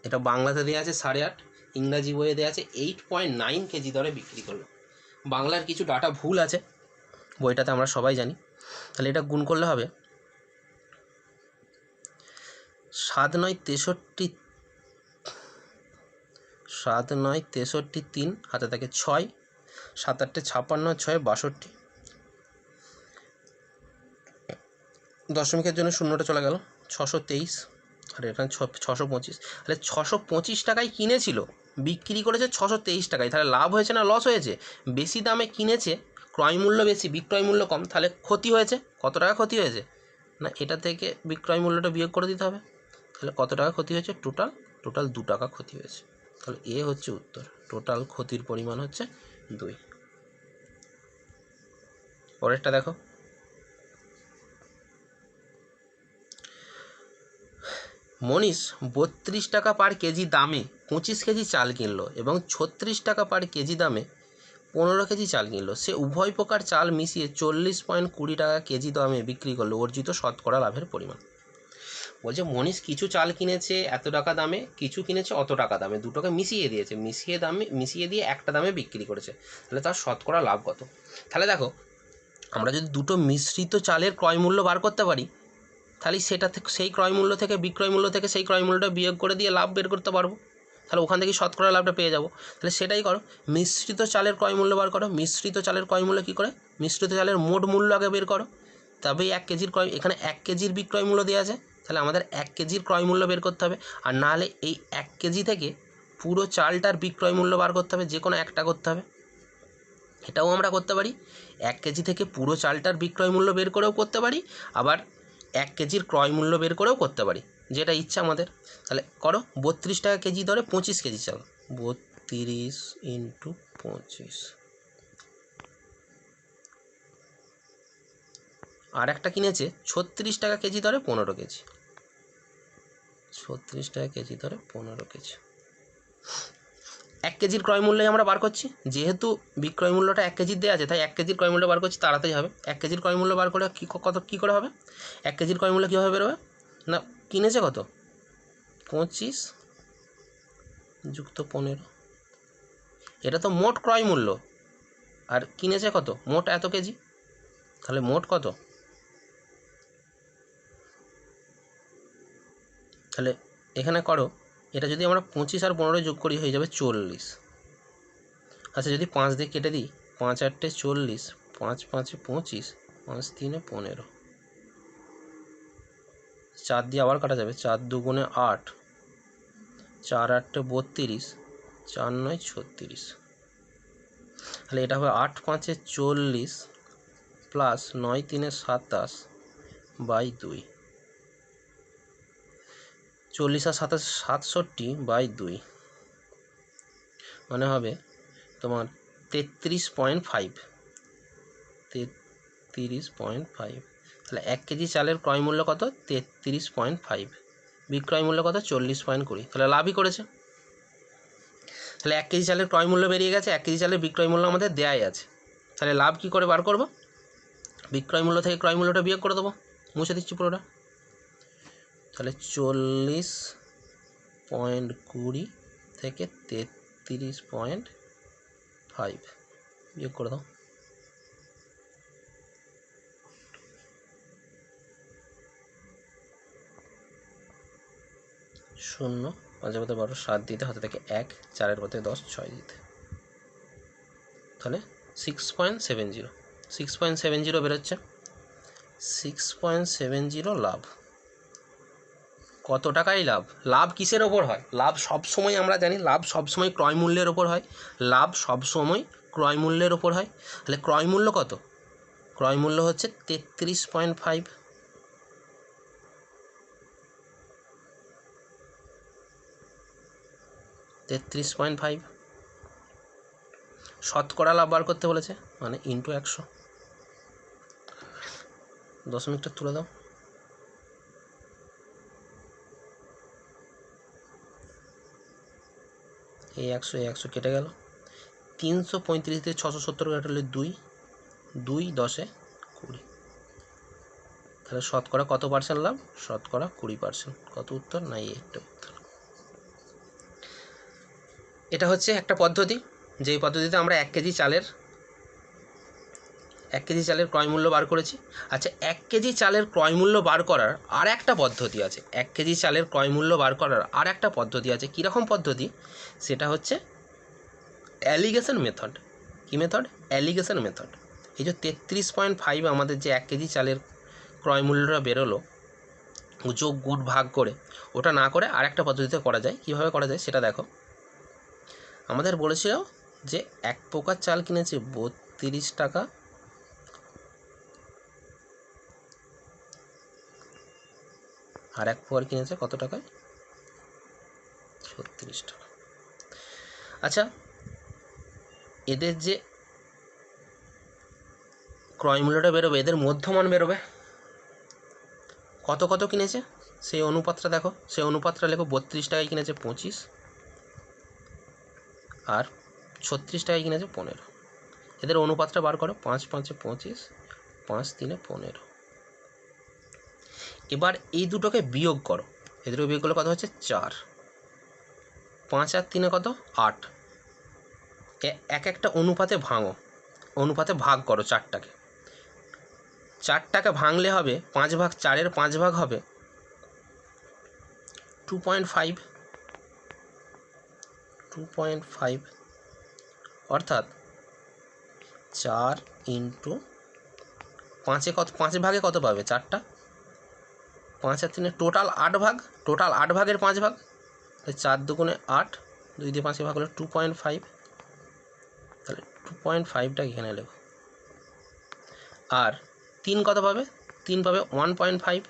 এটা বাংলাতে দেওয়া আছে 8.5, ইংরাজি বইয়ে দেওয়া আছে 8.9 কেজি দরে বিক্রি করলো। বাংলার কিছু ডাটা ভুল আছে বইটাতে, আমরা সবাই জানি। তাহলে এটা গুণ করলে হবে 7 9 63, 7 9 63 3 হাতে থাকে 6, 7 8 56 6 62, দশমিকের জন্য শূন্যটা চলে গেল, 623 আর এখানে 625। তাহলে 625 টাকায় কিনেছিল, বিক্রি করেছে 623 টাকায়। তাহলে লাভ হয়েছে না লস হয়েছে, বেশি দামে কিনেছে, ক্রয় মূল্য বেশি বিক্রয় মূল্য কম, তাহলে ক্ষতি হয়েছে। কত টাকা ক্ষতি হয়েছে না এটা থেকে বিক্রয় মূল্যটা বিয়োগ করে দিতে হবে। তাহলে কত টাকা ক্ষতি হয়েছে, টোটাল 2 টাকা ক্ষতি হয়েছে। তাহলে এ হচ্ছে উত্তর, টোটাল ক্ষতির পরিমাণ হচ্ছে 2। পরেরটা দেখো, মনীষ 32 টাকা পার কেজি দামে 25 কেজি চাল কিনলো এবং 36 টাকা পার কেজি দামে 15 কেজি চাল কিনলো। সে উভয় প্রকার চাল মিশিয়ে 40.20 টাকা কেজি দামে বিক্রি করলো। অর্জিত শতকরা লাভের পরিমাণ। বলছে মনীষ কিছু চাল কিনেছে এত টাকা দামে, কিছু কিনেছে অত টাকা দামে, দুটোকে মিশিয়ে দিয়েছে, মিশিয়ে দিয়ে একটা দামে বিক্রি করেছে। তাহলে তার শতকরা লাভ কত। তাহলে দেখো আমরা যদি দুটো মিশ্রিত চালের ক্রয় মূল্য বার করতে পারি, তাহলে সেটা থেকে সেই ক্রয় মূল্য থেকে বিক্রয় মূল্য থেকে সেই ক্রয় মূল্যটা বিয়োগ করে দিয়ে লাভ বের করতে পারবো। তাহলে ওখান থেকে শতকরা লাভটা পেয়ে যাব। তাহলে সেটাই করো, মিশ্রিত চালের ক্রয় মূল্য বার করো। মিশ্রিত চালের ক্রয় মূল্য কী করে, মিশ্রিত চালের মোট মূল্য আগে বের করো, তবেই 1 কেজির ক্রয়, এখানে 1 কেজির বিক্রয় মূল্য দেওয়া আছে, তাহলে আমাদের 1 কেজির ক্রয় মূল্য বের করতে হবে। আর নাহলে এই 1 কেজি থেকে পুরো চালটার বিক্রয় মূল্য বার করতে হবে, যে কোনো একটা করতে হবে। এটাও আমরা করতে পারি, 1 কেজি থেকে পুরো চালটার বিক্রয় মূল্য বের করেও করতে পারি, আবার 1 কেজির ক্রয় মূল্য বের করেও করতে পারি, যেটা ইচ্ছা আমাদের। তাহলে করো, 32 টাকা কেজি দরে 25 কেজি চাল, 30 ইন্টু 25। আর একটা কিনেছে 36 টাকা কেজি দরে 15 কেজি, 36 টাকা কেজি দরে 15 কেজি। 1 কেজির ক্রয় মূল্যই আমরা বার করছি, যেহেতু বিক্রয় মূল্যটা 1 কেজির দেওয়া আছে তাই 1 কেজির ক্রয় মূল্য বার করছি, তাড়াতাড়ি হবে। 1 কেজির ক্রয় মূল্য বার করে কী করে হবে? 1 কেজির ক্রয় মূল্য কীভাবে বেরোবে না, কিনেছে কত 25 যুক্ত 15, এটা তো মোট ক্রয় মূল্য, আর কিনেছে কত মোট এত কেজি, তাহলে মোট কত, তাহলে এখানে করো, এটা যদি আমরা 25 আর 15 যোগ করি হয়ে যাবে 40। আচ্ছা যদি 5 দিয়ে কেটে দিই, 5 8 40, 5 5 25, 5 3 15, 4 দিয়ে আবার কাটা যাবে, 4 2 8, 4 8 32, 4 9 36, তাহলে এটা হবে 8 5 40 প্লাস 9 3 27 বাই 2, 40 আর 27 67 বাই 2, মানে হবে তোমার 33.5, 33.5। তাহলে 1 কেজি চালের ক্রয় মূল্য কত 33.5, বিক্রয় মূল্য কত 40.20, তাহলে লাভই করেছে। তাহলে 1 কেজি চালের ক্রয় মূল্য বেরিয়ে গেছে, 1 কেজি চালের বিক্রয় মূল্য আমাদের দেয়াই আছে, তাহলে লাভ কী করে বার করব? বিক্রয় মূল্য থেকে ক্রয় মূল্যটা বিয়োগ করে দেবো, মুছে দিচ্ছি পুরোটা। তাহলে 40.20 থেকে 33.5 বিয়োগ করে দাও। শূন্য, 5 পথে 12, 7 দিতে, হাতে থেকে 1, 4 পথে 10, 6 দিতে, তাহলে 6.70 বেরোচ্ছে। 6.70 লাভ। কত টাকাই লাভ? লাভ কিসের ওপর হয়? লাভ সবসময় আমরা জানি লাভ সবসময় ক্রয় মূল্যের ওপর হয়, লাভ সবসময় ক্রয় মূল্যের ওপর হয়। তাহলে ক্রয় মূল্য কত? ক্রয় মূল্য হচ্ছে 33.5, শতকরা লাভ বার করতে বলেছে, মানে ইন্টু 100। দশমিকটা তুলে দাও। এই 100 কেটে গেল, 335 দিয়ে 670 কাটলে 2, 2 10 20, তাহলে শতকরা কত পার্সেন্ট লাভ? শতকরা 20%। কত উত্তর? না এই একটা উত্তর। এটা হচ্ছে একটা পদ্ধতি, যেই পদ্ধতিতে আমরা 1 কেজি চালের ক্রয় মূল্য বার করেছি। আচ্ছা 1 কেজি চালের ক্রয় মূল্য বার করার আর একটা পদ্ধতি আছে, 1 কেজি চালের ক্রয় মূল্য বার করার আর একটা পদ্ধতি আছে। কীরকম পদ্ধতি? সেটা হচ্ছে অ্যালিগেশন মেথড। কী মেথড? Allegation method. এই যে 33.5 আমাদের যে 1 কেজি চালের ক্রয় মূল্যটা বেরোলো যোগ গুণ ভাগ করে, ওটা না করে আর একটা পদ্ধতিতে করা যায়। কীভাবে করা যায় সেটা দেখো। আমাদের বলেছিল যে 1 প্রকার চাল কিনেছে 32 টাকা, আর 1 প্রকার কিনেছে কত টাকায়? 36 টাকা। আচ্ছা এদের যে ক্রয় মূল্যটা বেরোবে, এদের মধ্যমান বেরোবে। কত কত কিনেছে সেই অনুপাতটা দেখো, সেই অনুপাতটা লেখো। 32 টাকায় কিনেছে 25, আর 36 টাকায় কিনেছে 15। এদের অনুপাতটা বার করো, 5 5 25, 5 3 15। এবার এই দুটোকে বিয়োগ করো, এদের বিয়োগ করলে কত হচ্ছে? 4। 5 আর 3 কত? 8। এক একটা অনুপাতে ভাঙো, অনুপাতে ভাগ করো 4টাকে। 4টাকে ভাঙলে হবে 5 ভাগ 4-এর 5 ভাগ হবে 2.5, 2.5, অর্থাৎ 4 ইন্টু 5-এ কত? 5 ভাগে কত পাবে? 4টা। 5 আর 3 টোটাল 8 ভাগ, টোটাল 8 ভাগের 5 ভাগ, 4 2 8, 2 দিয়ে 5 ভাগ হলো 2.5। তাহলে 2.5টা এখানে লেখো। আর 3 কত পাবে? 3 পাবে 1.5।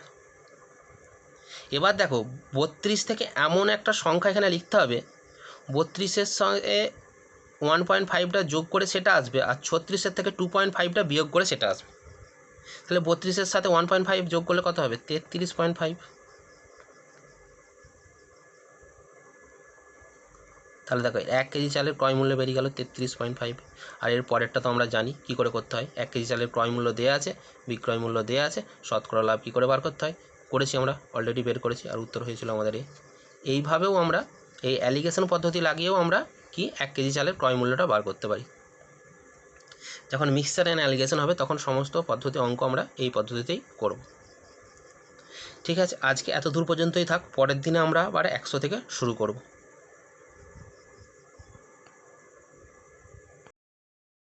এবার দেখো 32 থেকে এমন একটা সংখ্যা এখানে লিখতে হবে 32-এর সঙ্গে 1.5টা যোগ করে সেটা আসবে, আর 36-এর থেকে 2.5টা বিয়োগ করে সেটা আসবে। তাহলে 32-এর সাথে 1.5 যোগ করলে কত হবে? 33.5। তাহলে দেখো 1 কেজি চালের ক্রয় মূল্য বেরিয়ে গেল 33.5। আর এর পরেরটা তো আমরা জানি কী করে করতে হয়। 1 কেজি চালের ক্রয় মূল্য দেওয়া আছে, বিক্রয় মূল্য দেওয়া আছে, শতকরা লাভ কী করে বার করতে হয় করেছি, আমরা অলরেডি বের করেছি, আর উত্তর হয়েছিল আমাদের এইভাবেও আমরা এই অ্যালিগেশন পদ্ধতি লাগিয়েও আমরা কি 1 কেজি চালের ক্রয় মূল্যটা বার করতে পারি। যখন মিক্সচার অ্যান্ড অ্যালিগেশন হবে তখন সমস্ত পদ্ধতি অঙ্ক আমরা এই পদ্ধতিতেই করব। ঠিক আছে, আজকে এত দূর পর্যন্তই থাক, পরের দিনে আমরা আবার 100 থেকে শুরু করব।